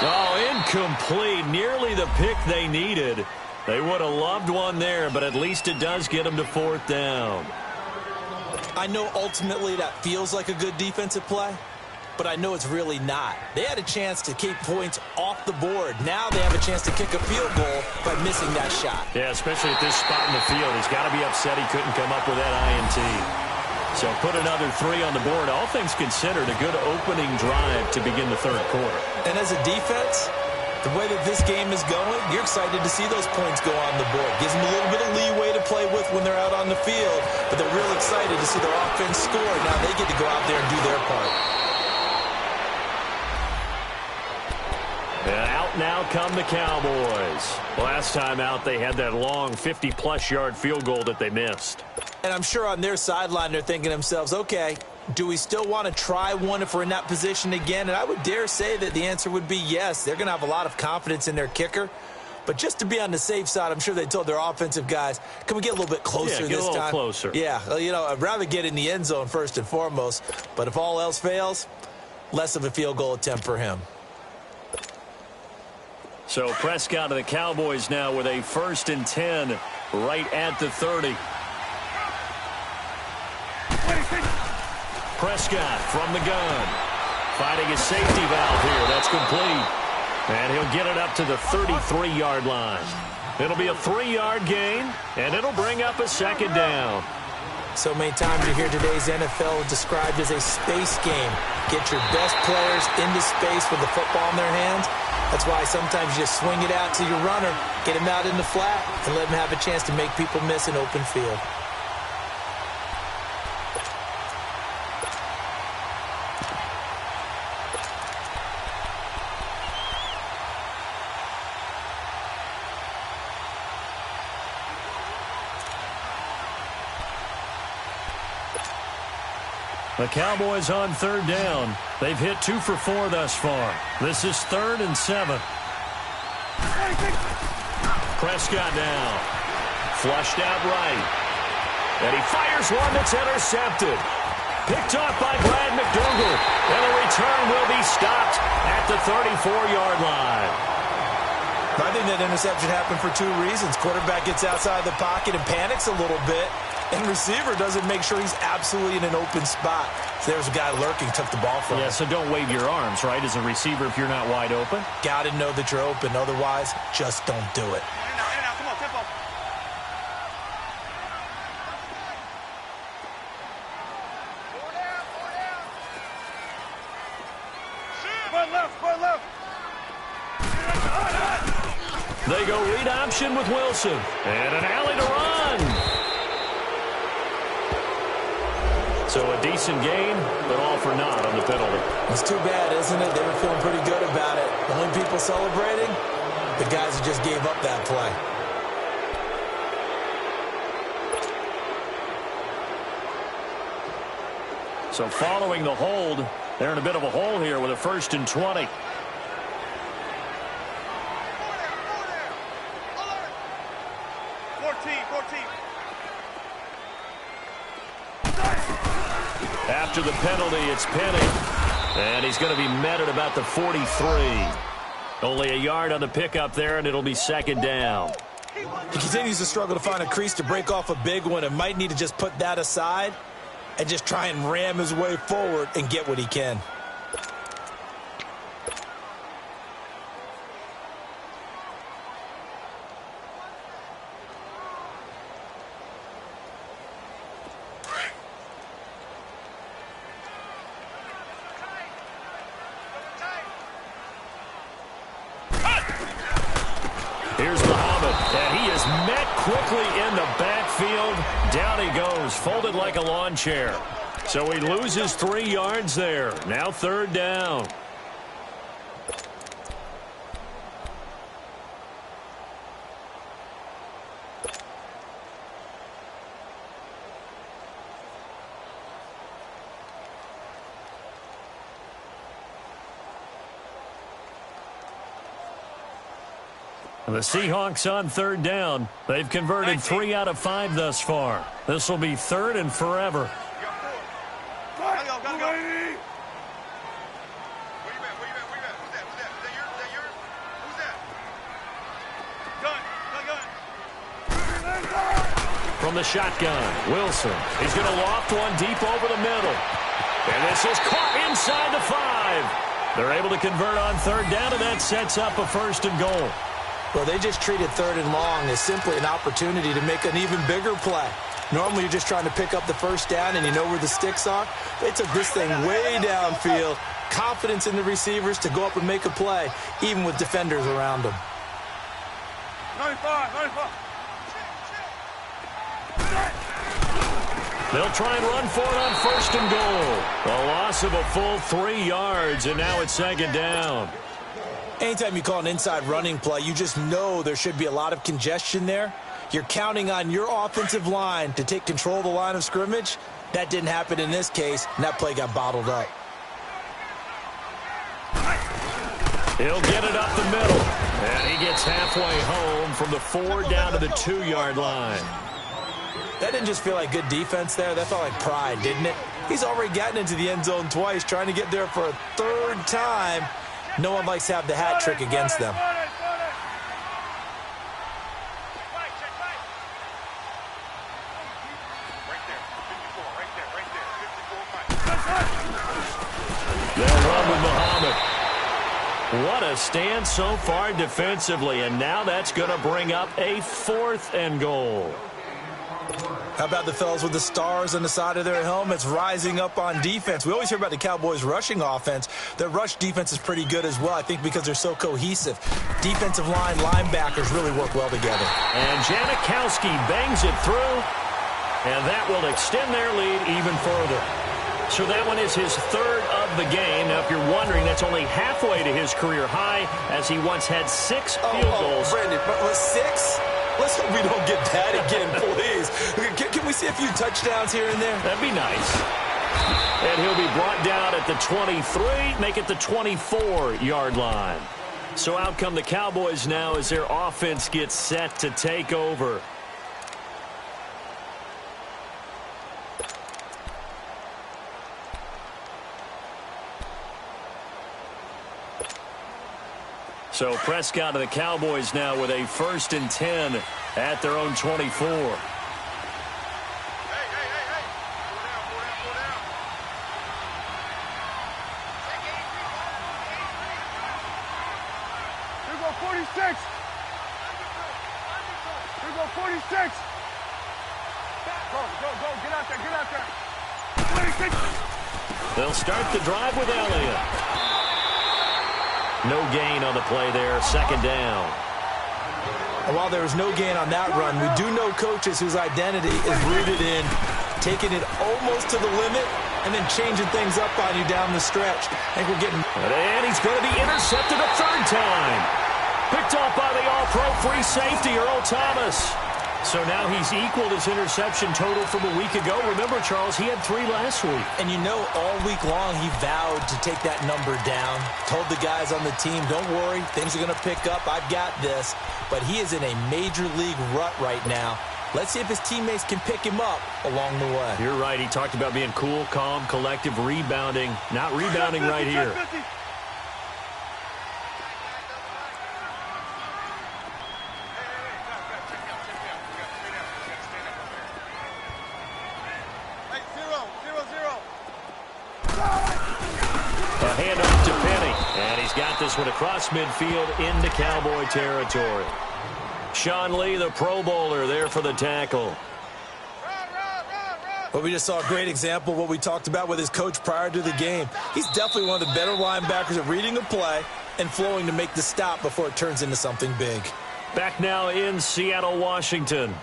Oh, incomplete. Nearly the pick they needed. They would have loved one there, but at least it does get them to 4th down. I know ultimately that feels like a good defensive play, but I know it's really not. They had a chance to keep points off the board. Now they have a chance to kick a field goal by missing that shot. Yeah, especially at this spot in the field. He's got to be upset he couldn't come up with that INT. So put another 3 on the board. All things considered, a good opening drive to begin the 3rd quarter. And as a defense, the way that this game is going, you're excited to see those points go on the board. Gives them a little bit of leeway to play with when they're out on the field, but they're real excited to see their offense score. Now they get to go out there and do their part. And out now come the Cowboys. Last time out, they had that long 50-plus yard field goal that they missed. And I'm sure on their sideline, they're thinking to themselves, okay, do we still want to try one if we're in that position again? And I would dare say that the answer would be yes. They're going to have a lot of confidence in their kicker. But just to be on the safe side, I'm sure they told their offensive guys, can we get a little bit closer this time? Yeah, get a little closer. Yeah, you know, I'd rather get in the end zone first and foremost. But if all else fails, less of a field goal attempt for him. So Prescott of the Cowboys now with a 1st and 10 right at the 30. Prescott from the gun. Finding his safety valve here. That's complete. And he'll get it up to the 33-yard line. It'll be a 3-yard gain, and it'll bring up a 2nd down. So many times you hear today's NFL described as a space game. Get your best players into space with the football in their hands. That's why sometimes you just swing it out to your runner, get him out in the flat, and let him have a chance to make people miss an open field. The Cowboys on third down. They've hit 2 for 4 thus far. This is 3rd and 7. Prescott now. Flushed out right. And he fires one that's intercepted. Picked off by Brad McDougal. And the return will be stopped at the 34-yard line. I think that interception happened for 2 reasons. Quarterback gets outside the pocket and panics a little bit. And receiver doesn't make sure he's absolutely in an open spot. So there's a guy lurking, took the ball from him. Yeah, so don't wave your arms, right, as a receiver if you're not wide open. Got to know that you're open. Otherwise, just don't do it. In now, come on, tempo. Foot left. They go read option with Wilson. And an alley to run. So a decent game, but all for naught on the penalty. It's too bad, isn't it? They were feeling pretty good about it. The only people celebrating, the guys who just gave up that play. So following the hold, they're in a bit of a hole here with a 1st and 20. After the penalty, it's Penny. And he's going to be met at about the 43. Only a yard on the pickup there, and it'll be 2nd down. He continues to struggle to find a crease to break off a big one and might need to just put that aside and just try and ram his way forward and get what he can. Here's Muhammad, and he is met quickly in the backfield. Down he goes, folded like a lawn chair. So he loses 3 yards there. Now 3rd down. The Seahawks on 3rd down. They've converted 3 out of 5 thus far. This will be 3rd and forever. Gotta go. Where you at? Who's that? Is that yours? Who's that? Gun. From the shotgun, Wilson. He's going to loft one deep over the middle. And this is caught inside the 5. They're able to convert on 3rd down, and that sets up a 1st and goal. Well, they just treated 3rd and long as simply an opportunity to make an even bigger play. Normally, you're just trying to pick up the 1st down and you know where the sticks are. They took this thing way downfield. Confidence in the receivers to go up and make a play, even with defenders around them. 95. They'll try and run for it on 1st and goal. A loss of a full 3 yards, and now it's 2nd down. Anytime you call an inside running play, you just know there should be a lot of congestion there. You're counting on your offensive line to take control of the line of scrimmage. That didn't happen in this case, and that play got bottled up. He'll get it up the middle, and he gets halfway home from the 4 down to the 2-yard line. That didn't just feel like good defense there. That felt like pride, didn't it? He's already gotten into the end zone twice, trying to get there for a 3rd time. No one likes to have the hat trick against them. They'll run with Muhammad. What a stand so far defensively, and now that's going to bring up a 4th and goal. How about the fellas with the stars on the side of their helmets rising up on defense? We always hear about the Cowboys' rushing offense. Their rush defense is pretty good as well, I think, because they're so cohesive. Defensive line, linebackers really work well together. And Janikowski bangs it through, and that will extend their lead even further. So that one is his 3rd of the game. Now, if you're wondering, that's only halfway to his career high, as he once had 6 field goals. Brandon, but was 6? Let's hope we don't get that again, please. Can we see a few touchdowns here and there? That'd be nice. And he'll be brought down at the 23, make it the 24-yard line. So out come the Cowboys now as their offense gets set to take over. So Prescott and the Cowboys now with a 1st and 10 at their own 24. They'll start the drive with Elliott. No gain on the play there, 2nd down. And while there was no gain on that run, we do know coaches whose identity is rooted in taking it almost to the limit and then changing things up on you down the stretch. I think we're getting... And he's going to be intercepted a 3rd time. Picked off by the all-pro free safety, Earl Thomas. So now he's equaled his interception total from a week ago. Remember, Charles, he had 3 last week. And you know, all week long he vowed to take that number down. Told the guys on the team, don't worry, things are going to pick up. I've got this. But he is in a major league rut right now. Let's see if his teammates can pick him up along the way. You're right. He talked about being cool, calm, collective, rebounding. Not rebounding right here. This one across midfield into Cowboy territory. Sean Lee, the Pro Bowler, there for the tackle. But we just saw a great example of what we talked about with his coach prior to the game. He's definitely one of the better linebackers at reading a play and flowing to make the stop before it turns into something big. Back now in Seattle, Washington.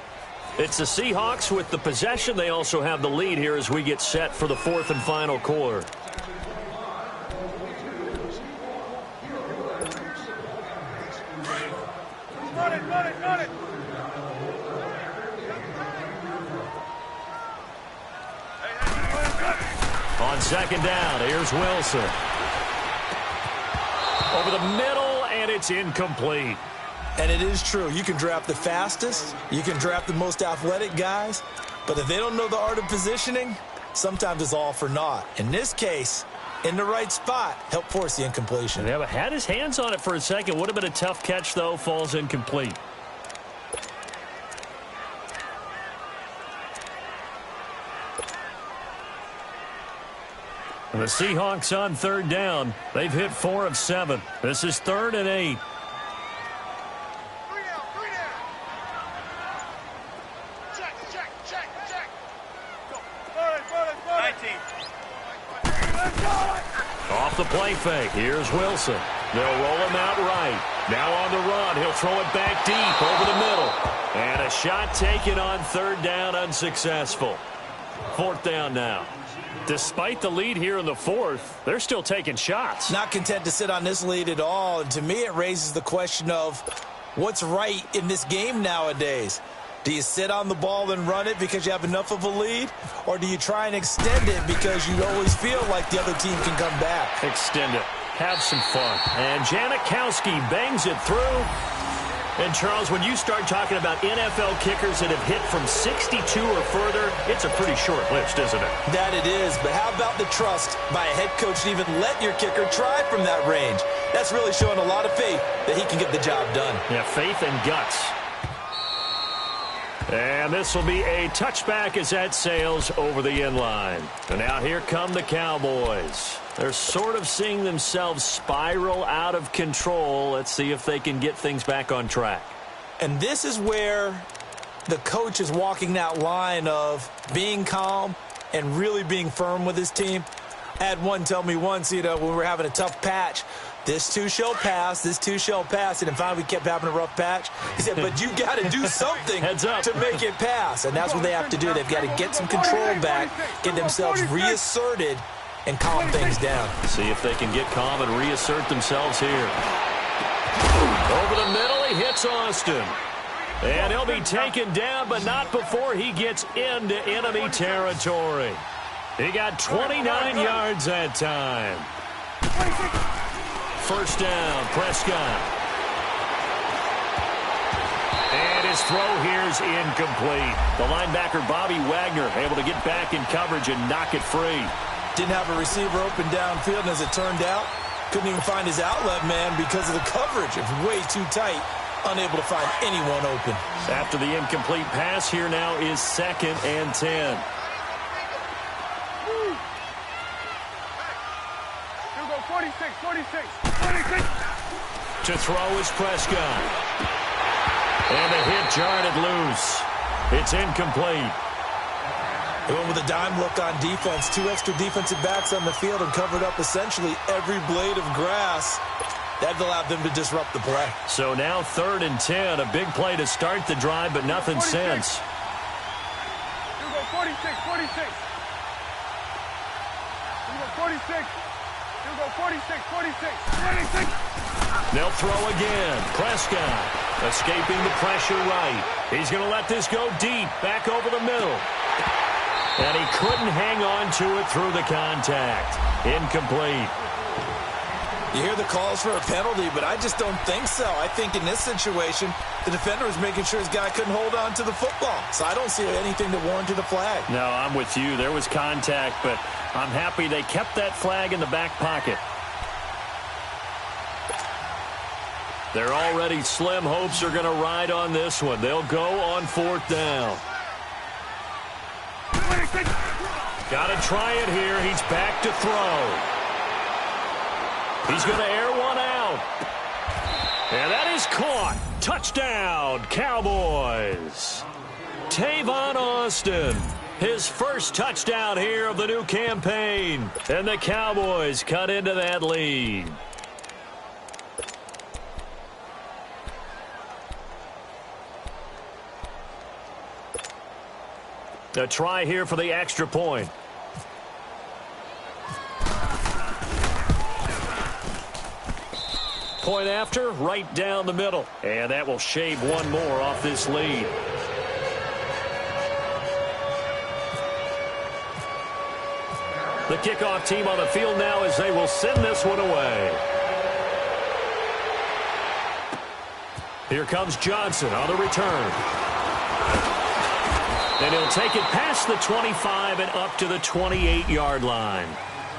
It's the Seahawks with the possession. They also have the lead here as we get set for the 4th and final quarter. On 2nd down, here's Wilson. Over the middle, and it's incomplete. And it is true. You can draft the fastest. You can draft the most athletic guys. But if they don't know the art of positioning, sometimes it's all for naught. In this case, in the right spot, helped force the incompletion. Yeah, but had his hands on it for a second. Would have been a tough catch, though. Falls incomplete. And the Seahawks on 3rd down. They've hit 4 of 7. This is 3rd and 8. Off the play fake. Here's Wilson. They'll roll him out right. Now on the run. He'll throw it back deep over the middle. And a shot taken on 3rd down, unsuccessful. 4th down now. Despite the lead here in the 4th, they're still taking shots. Not content to sit on this lead at all. And to me, it raises the question of what's right in this game nowadays. Do you sit on the ball and run it because you have enough of a lead? Or do you try and extend it because you always feel like the other team can come back? Extend it. Have some fun. And Janikowski bangs it through. And, Charles, when you start talking about NFL kickers that have hit from 62 or further, it's a pretty short list, isn't it? That it is. But how about the trust by a head coach to even let your kicker try from that range? That's really showing a lot of faith that he can get the job done. Yeah, faith and guts. And this will be a touchback as that sails over the end line. And now here come the Cowboys. They're sort of seeing themselves spiral out of control. Let's see if they can get things back on track. And this is where the coach is walking that line of being calm and really being firm with his team. I had one tell me once, when we were having a tough patch, this too shall pass, this too shall pass. And then finally we kept having a rough patch. He said, but you got to do something to make it pass. And that's what they have to do. They've got to get some control back, get themselves reasserted, and calm things down. See if they can get calm and reassert themselves here. Over the middle, he hits Austin. And he'll be taken down, but not before he gets into enemy territory. He got 29 yards that time. First down, Prescott. And his throw here is incomplete. The linebacker, Bobby Wagner, able to get back in coverage and knock it free. Didn't have a receiver open downfield, and as it turned out, couldn't even find his outlet man because of the coverage. It was way too tight, unable to find anyone open. After the incomplete pass, here now is 2nd and 10. Here we go, 46. To throw is Prescott. And the hit jarred it loose. It's incomplete. They went with a dime look on defense. 2 extra defensive backs on the field and covered up essentially every blade of grass. That allowed them to disrupt the play. So now 3rd and 10. A big play to start the drive, but nothing 46. since. Here we go, 46. Here we go, 46. Here we go, 46. They'll throw again. Prescott escaping the pressure right. He's going to let this go deep, back over the middle. And he couldn't hang on to it through the contact. Incomplete. You hear the calls for a penalty, but I just don't think so. I think in this situation, the defender was making sure his guy couldn't hold on to the football. So I don't see anything that warranted a flag. No, I'm with you. There was contact, but I'm happy they kept that flag in the back pocket. Their already slim hopes are going to ride on this one. They'll go on 4th down. Got to try it here. He's back to throw. He's going to air one out. And that is caught. Touchdown, Cowboys. Tavon Austin, his first touchdown here of the new campaign. And the Cowboys cut into that lead. A try here for the extra point. Point after, right down the middle. And that will shave one more off this lead. The kickoff team on the field now as they will send this one away. Here comes Johnson on the return. And he'll take it past the 25 and up to the 28-yard line.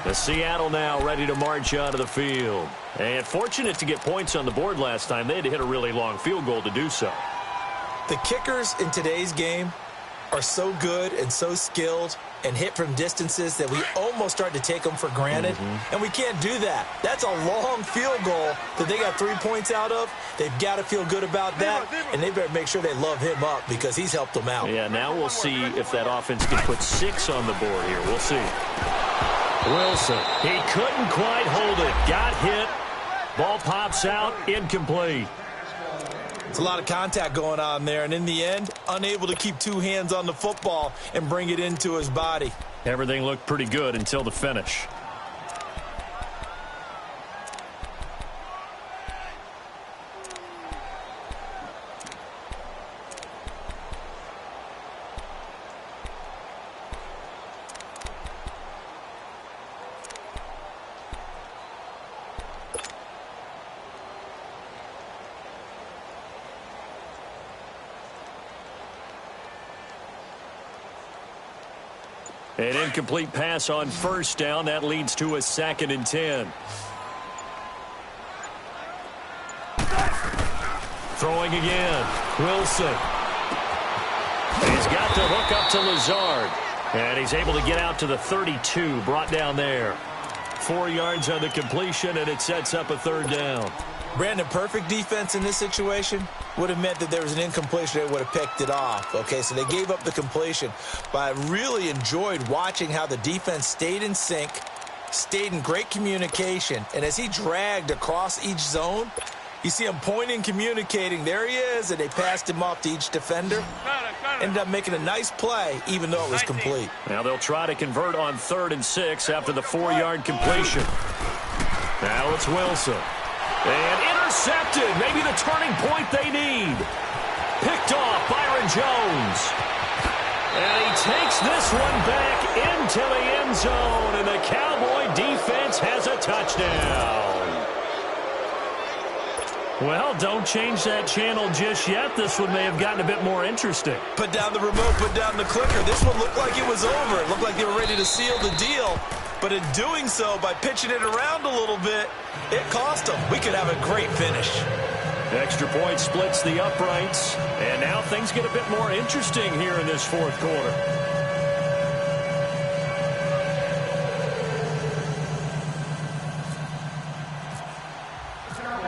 The Seattle now ready to march onto the field. And fortunate to get points on the board last time. They had to hit a really long field goal to do so. The kickers in today's game are so good and so skilled and hit from distances that we almost start to take them for granted. And we can't do that. That's a long field goal that they got 3 points out of. They've got to feel good about that, and they better make sure they love him up because he's helped them out. Yeah, now we'll see if that offense can put 6 on the board here. We'll see. Wilson, he couldn't quite hold it. Got hit. Ball pops out, incomplete. It's a lot of contact going on there, and in the end, unable to keep 2 hands on the football and bring it into his body. Everything looked pretty good until the finish. An incomplete pass on first down. That leads to a 2nd and 10. Throwing again. Wilson. He's got the hook up to Lazard. And he's able to get out to the 32. Brought down there. 4 yards on the completion, and it sets up a 3rd down. Brandon, perfect defense in this situation would have meant that there was an incompletion. They would have picked it off. Okay, so they gave up the completion. But I really enjoyed watching how the defense stayed in sync, stayed in great communication. And as he dragged across each zone, you see him pointing, communicating. There he is, and they passed him off to each defender. Ended up making a nice play, even though it was complete. Now they'll try to convert on 3rd and 6 after the 4-yard completion. Now it's Wilson. And intercepted. Maybe the turning point they need. Picked off Byron Jones. And he takes this one back into the end zone, and the Cowboy defense has a touchdown. Well, don't change that channel just yet. This one may have gotten a bit more interesting. Put down the remote, put down the clicker. This one looked like it was over. It looked like they were ready to seal the deal. But in doing so, by pitching it around a little bit, it cost them. We could have a great finish. Extra point splits the uprights. And now things get a bit more interesting here in this fourth quarter.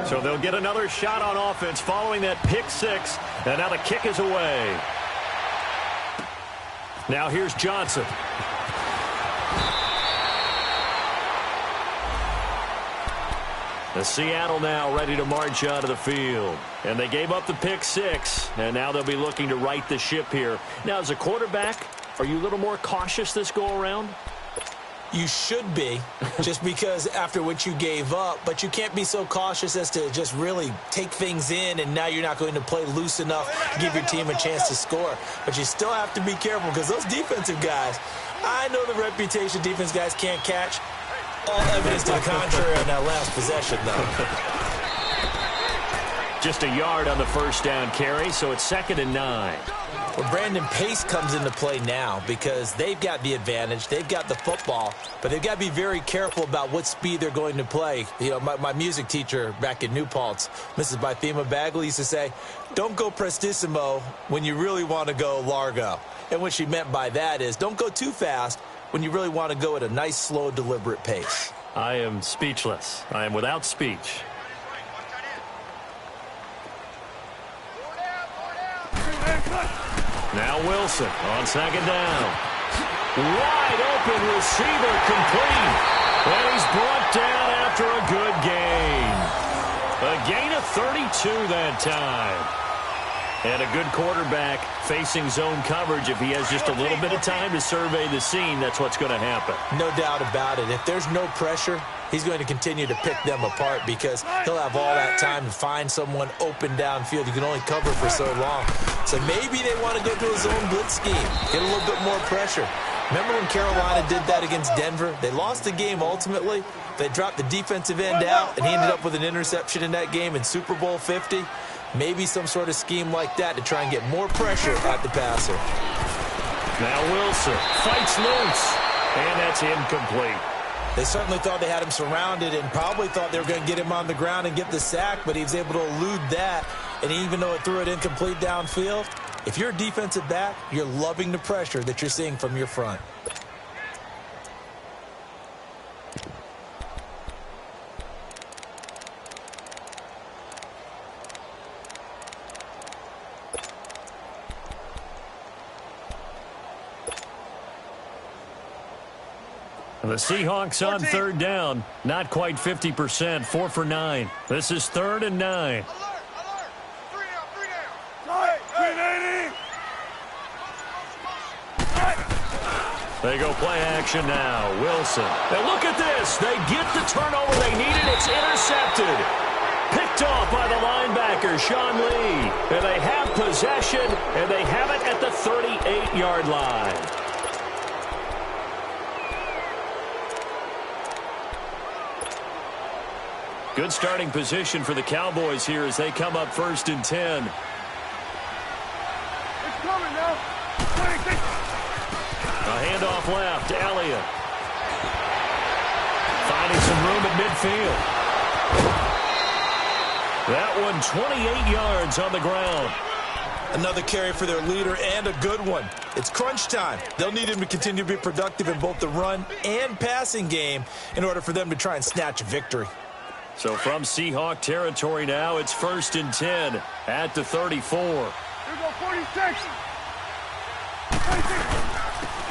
So they'll get another shot on offense following that pick six. And now the kick is away. Now here's Johnson. The Seattle now ready to march out of the field. And they gave up the pick six. And now they'll be looking to right the ship here. Now, as a quarterback, are you a little more cautious this go-around? You should be, just because after what you gave up, but you can't be so cautious as to just really take things in, and now you're not going to play loose enough to give your team a chance to score. But you still have to be careful, because those defensive guys, I know the reputation defense guys can't catch. All evidence to the contrary on that last possession, though. Just a yard on the first down carry, so it's 2nd and 9. Well, Brandon, pace comes into play now because they've got the advantage. They've got the football, but they've got to be very careful about what speed they're going to play. You know, my music teacher back in New Paltz, Mrs. Bythema Bagley, used to say, don't go prestissimo when you really want to go largo. And what she meant by that is don't go too fast when you really want to go at a nice, slow, deliberate pace. I am speechless. I am without speech. Now Wilson on 2nd down. Wide open receiver complete. And he's brought down after a good gain. A gain of 32 that time. And a good quarterback facing zone coverage. If he has just a little bit of time to survey the scene, that's what's going to happen. No doubt about it. If there's no pressure, he's going to continue to pick them apart because he'll have all that time to find someone open downfield. You can only cover for so long. So maybe they want to go to a zone blitz scheme, get a little bit more pressure. Remember when Carolina did that against Denver? They lost the game ultimately. They dropped the defensive end out, and he ended up with an interception in that game in Super Bowl 50. Maybe some sort of scheme like that to try and get more pressure at the passer. Now Wilson fights loose, and that's incomplete. They certainly thought they had him surrounded and probably thought they were going to get him on the ground and get the sack, but he was able to elude that. And even though it threw it incomplete downfield, if you're a defensive back, you're loving the pressure that you're seeing from your front. The Seahawks on 3rd down. Not quite 50%. 4 for 9. This is 3rd and 9. Alert! Alert! 3 down! 3 down! 380! They go play action now. Wilson. And look at this. They get the turnover they needed. It's intercepted. Picked off by the linebacker, Sean Lee. And they have possession, and they have it at the 38-yard line. Good starting position for the Cowboys here as they come up 1st and 10. It's coming now. A handoff left, Elliott. Finding some room at midfield. That one 28 yards on the ground. Another carry for their leader and a good one. It's crunch time. They'll need him to continue to be productive in both the run and passing game in order for them to try and snatch a victory. So from Seahawk territory now, it's 1st and 10 at the 34. Here go 46.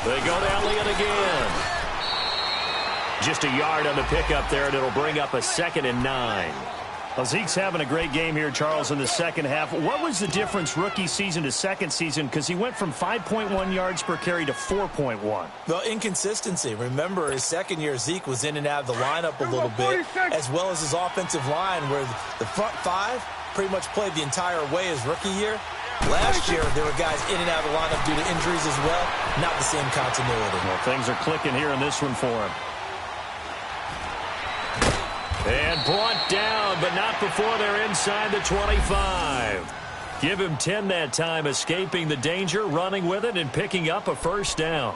They go to Elliott again. Just a yard on the pickup there, and it'll bring up a 2nd and 9. Well, Zeke's having a great game here, Charles, in the second half. What was the difference rookie season to second season? Because he went from 5.1 yards per carry to 4.1. Well, inconsistency. Remember, his second year, Zeke was in and out of the lineup a little bit, as well as his offensive line, where the front five pretty much played the entire way his rookie year. Last year, there were guys in and out of the lineup due to injuries as well. Not the same continuity. Well, things are clicking here in this one for him. And brought down, but not before they're inside the 25. Give him 10 that time, escaping the danger, running with it, and picking up a first down.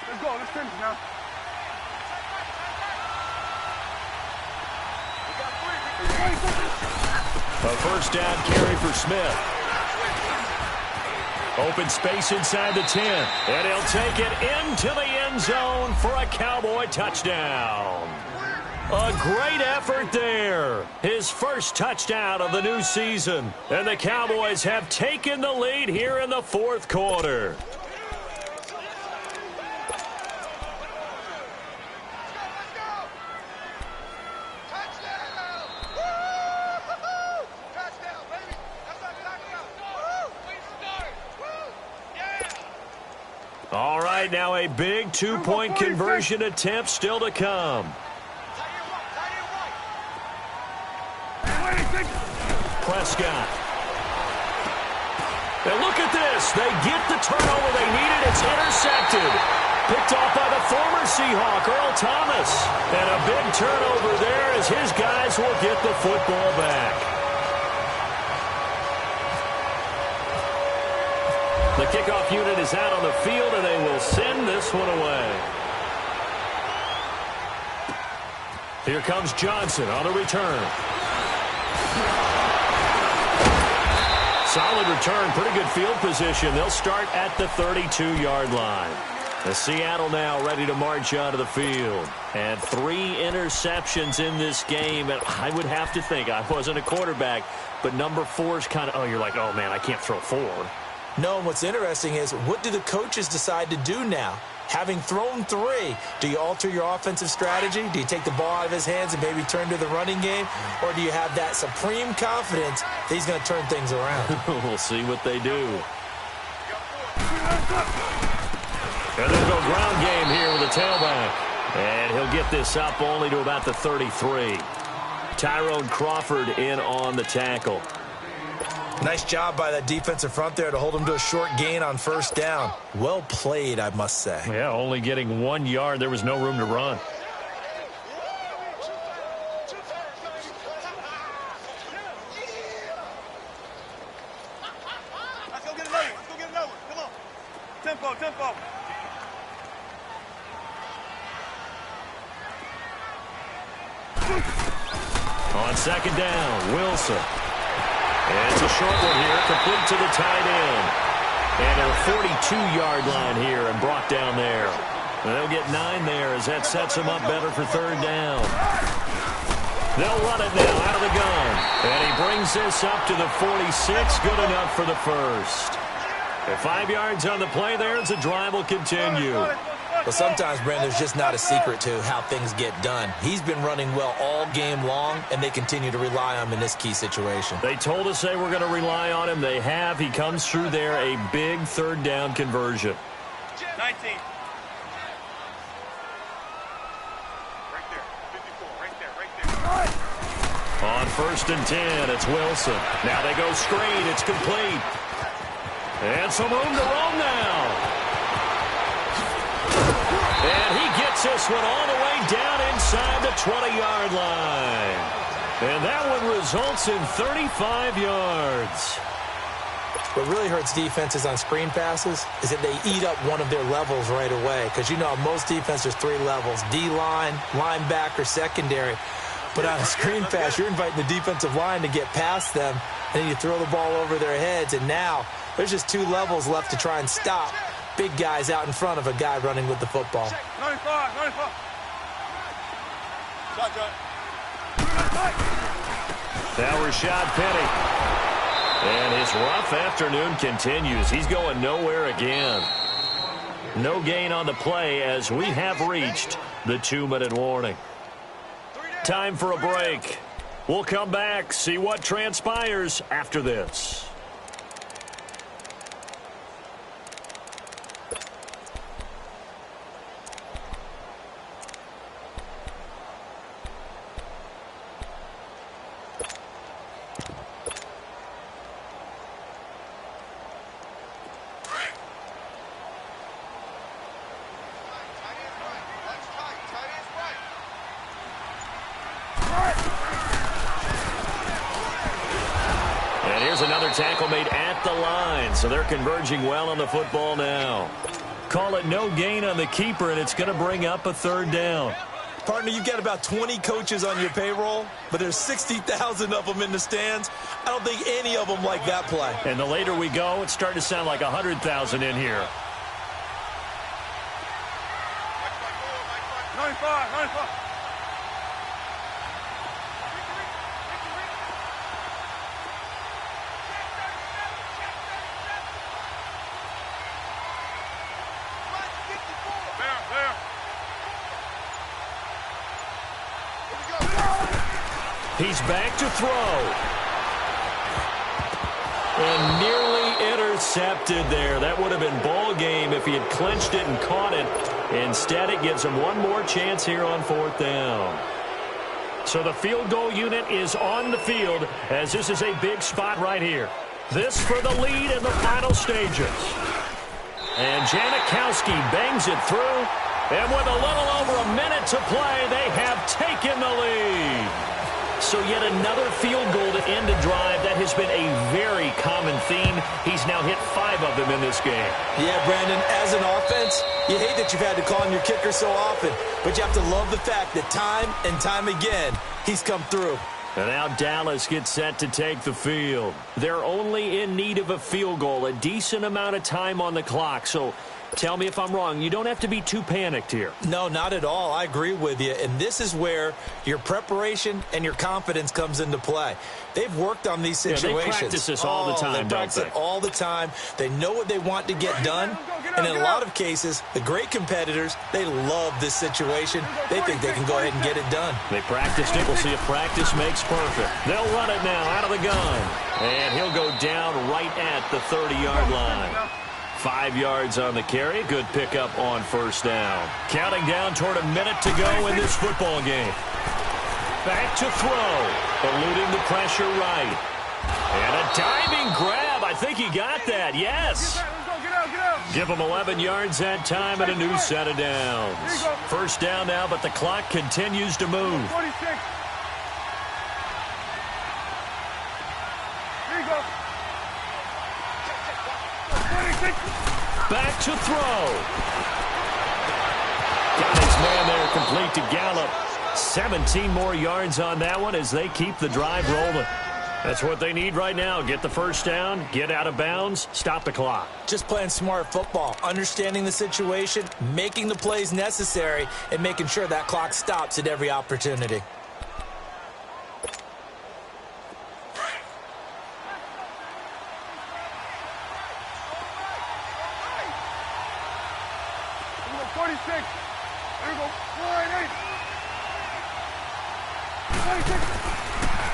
Let's go. Let's finish now. A first down carry for Smith. Open space inside the 10. And he'll take it into the end zone for a Cowboy touchdown. A great effort there. His first touchdown of the new season. And the Cowboys have taken the lead here in the fourth quarter. All right, now a big two-point conversion attempt still to come. Prescott. And look at this. They get the turnover they needed. It's intercepted. Picked off by the former Seahawk, Earl Thomas. And a big turnover there as his guys will get the football back. The kickoff unit is out on the field, and they will send this one away. Here comes Johnson on the return. Solid return, pretty good field position. They'll start at the 32-yard line. The Seattle now ready to march onto the field. And 3 interceptions in this game. And I would have to think, I wasn't a quarterback, but number 4 is kind of, oh, you're like, oh, man, I can't throw 4. No, and what's interesting is, what do the coaches decide to do now? Having thrown 3, do you alter your offensive strategy? Do you take the ball out of his hands and maybe turn to the running game? Or do you have that supreme confidence that he's going to turn things around? We'll see what they do. And they'll go ground game here with a tailback. And he'll get this up only to about the 33. Tyrone Crawford in on the tackle. Nice job by that defensive front there to hold him to a short gain on first down. Well played, I must say. Yeah, only getting 1 yard. There was no room to run. Let's go get another one. Let's go get another one. Come on. Tempo, tempo. On second down, Wilson. And it's a short one here, complete to the tight end. And a 42-yard line here and brought down there. And they'll get 9 there as that sets them up better for third down. They'll run it now out of the gun. And he brings this up to the 46, good enough for the first. And 5 yards on the play there as the drive will continue. Well, sometimes, Brandon, there's just not a secret to how things get done. He's been running well all game long, and they continue to rely on him in this key situation. They told us they were going to rely on him. They have. He comes through there, a big third down conversion. 19. Right there. 54. Right there. On first and 10, it's Wilson. Now they go screen. It's complete. And some room to roam now. And he gets this one all the way down inside the 20-yard line. And that one results in 35 yards. What really hurts defenses on screen passes is that they eat up one of their levels right away. Because, you know, most defense, there's 3 levels. D-line, linebacker, secondary. But on a screen pass, you're inviting the defensive line to get past them, and then you throw the ball over their heads. And now there's just 2 levels left to try and stop big guys out in front of a guy running with the football. 95, 95. Shotgun. Now Rashad Penny. And his rough afternoon continues. He's going nowhere again. No gain on the play as we have reached the 2-minute warning. Time for a break. We'll come back, see what transpires after this. at the line, so they're converging well on the football now. Call it no gain on the keeper, and it's going to bring up a third down. Partner, you've got about 20 coaches on your payroll, but there's 60,000 of them in the stands. I don't think any of them like that play. And the later we go, it's starting to sound like 100,000 in here. 95, 95. He's back to throw. And nearly intercepted there. That would have been ball game if he had clinched it and caught it. Instead, it gives him one more chance here on fourth down. So the field goal unit is on the field as this is a big spot right here. This for the lead in the final stages. And Janikowski bangs it through. And with a little over a minute to play, they have taken the lead. So yet another field goal to end a drive. That has been a very common theme. He's now hit 5 of them in this game. Yeah, Brandon, as an offense, you hate that you've had to call on your kicker so often, but you have to love the fact that time and time again, he's come through. And now Dallas gets set to take the field. They're only in need of a field goal, a decent amount of time on the clock. So tell me if I'm wrong. You don't have to be too panicked here. No, not at all. I agree with you. And this is where your preparation and your confidence comes into play. They've worked on these situations. Yeah, they practice this all the time, They practice it all the time. They know what they want to get done. And in a lot of cases, the great competitors, they love this situation. They think they can go ahead and get it done. They practiced it. We'll see if practice makes perfect. They'll run it now out of the gun. And he'll go down right at the 30-yard line. 5 yards on the carry. Good pickup on first down. Counting down toward a minute to go in this football game. Back to throw. Eluding the pressure right. And a diving grab. I think he got that. Yes. Give him 11 yards that time and a new set of downs. First down now, but the clock continues to move. 46. Here you go. Back to throw. Got his man there complete to Gallup. 17 more yards on that one as they keep the drive rolling. That's what they need right now. Get the first down, get out of bounds, stop the clock. Just playing smart football, understanding the situation, making the plays necessary, and making sure that clock stops at every opportunity.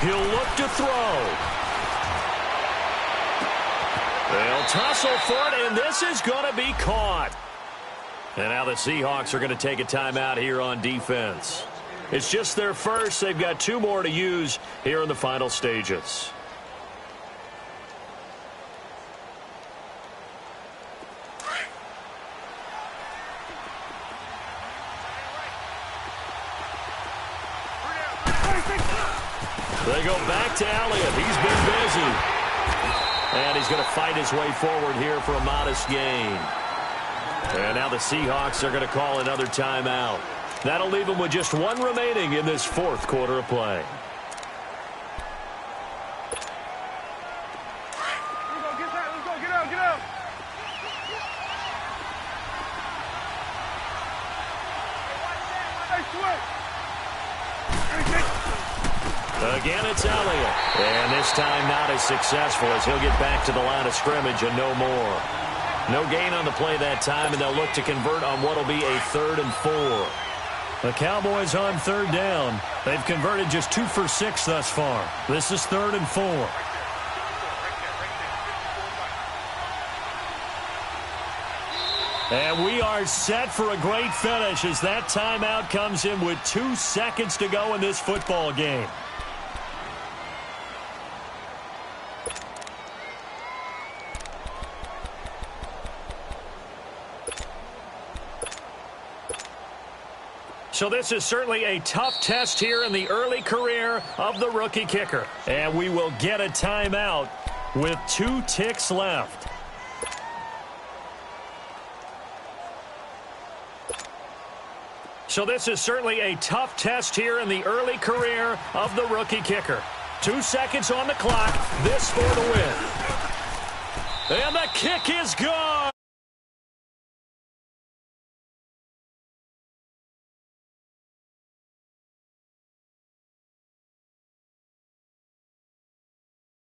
He'll look to throw. They'll tussle for it, and this is going to be caught. And now the Seahawks are going to take a timeout here on defense. It's just their first. They've got 2 more to use here in the final stages. They go back to Elliott. He's been busy. And he's going to fight his way forward here for a modest gain. And now the Seahawks are going to call another timeout. That'll leave them with just 1 remaining in this 4th quarter of play. Again, it's Elliott. And this time not as successful as he'll get back to the line of scrimmage and no more. No gain on the play that time, and they'll look to convert on what will be a 3rd and 4. The Cowboys on 3rd down. They've converted just 2 for 6 thus far. This is 3rd and 4. And we are set for a great finish as that timeout comes in with 2 seconds to go in this football game. So this is certainly a tough test here in the early career of the rookie kicker. And we will get a timeout with 2 ticks left. So this is certainly a tough test here in the early career of the rookie kicker. 2 seconds on the clock. This for the win. And the kick is gone.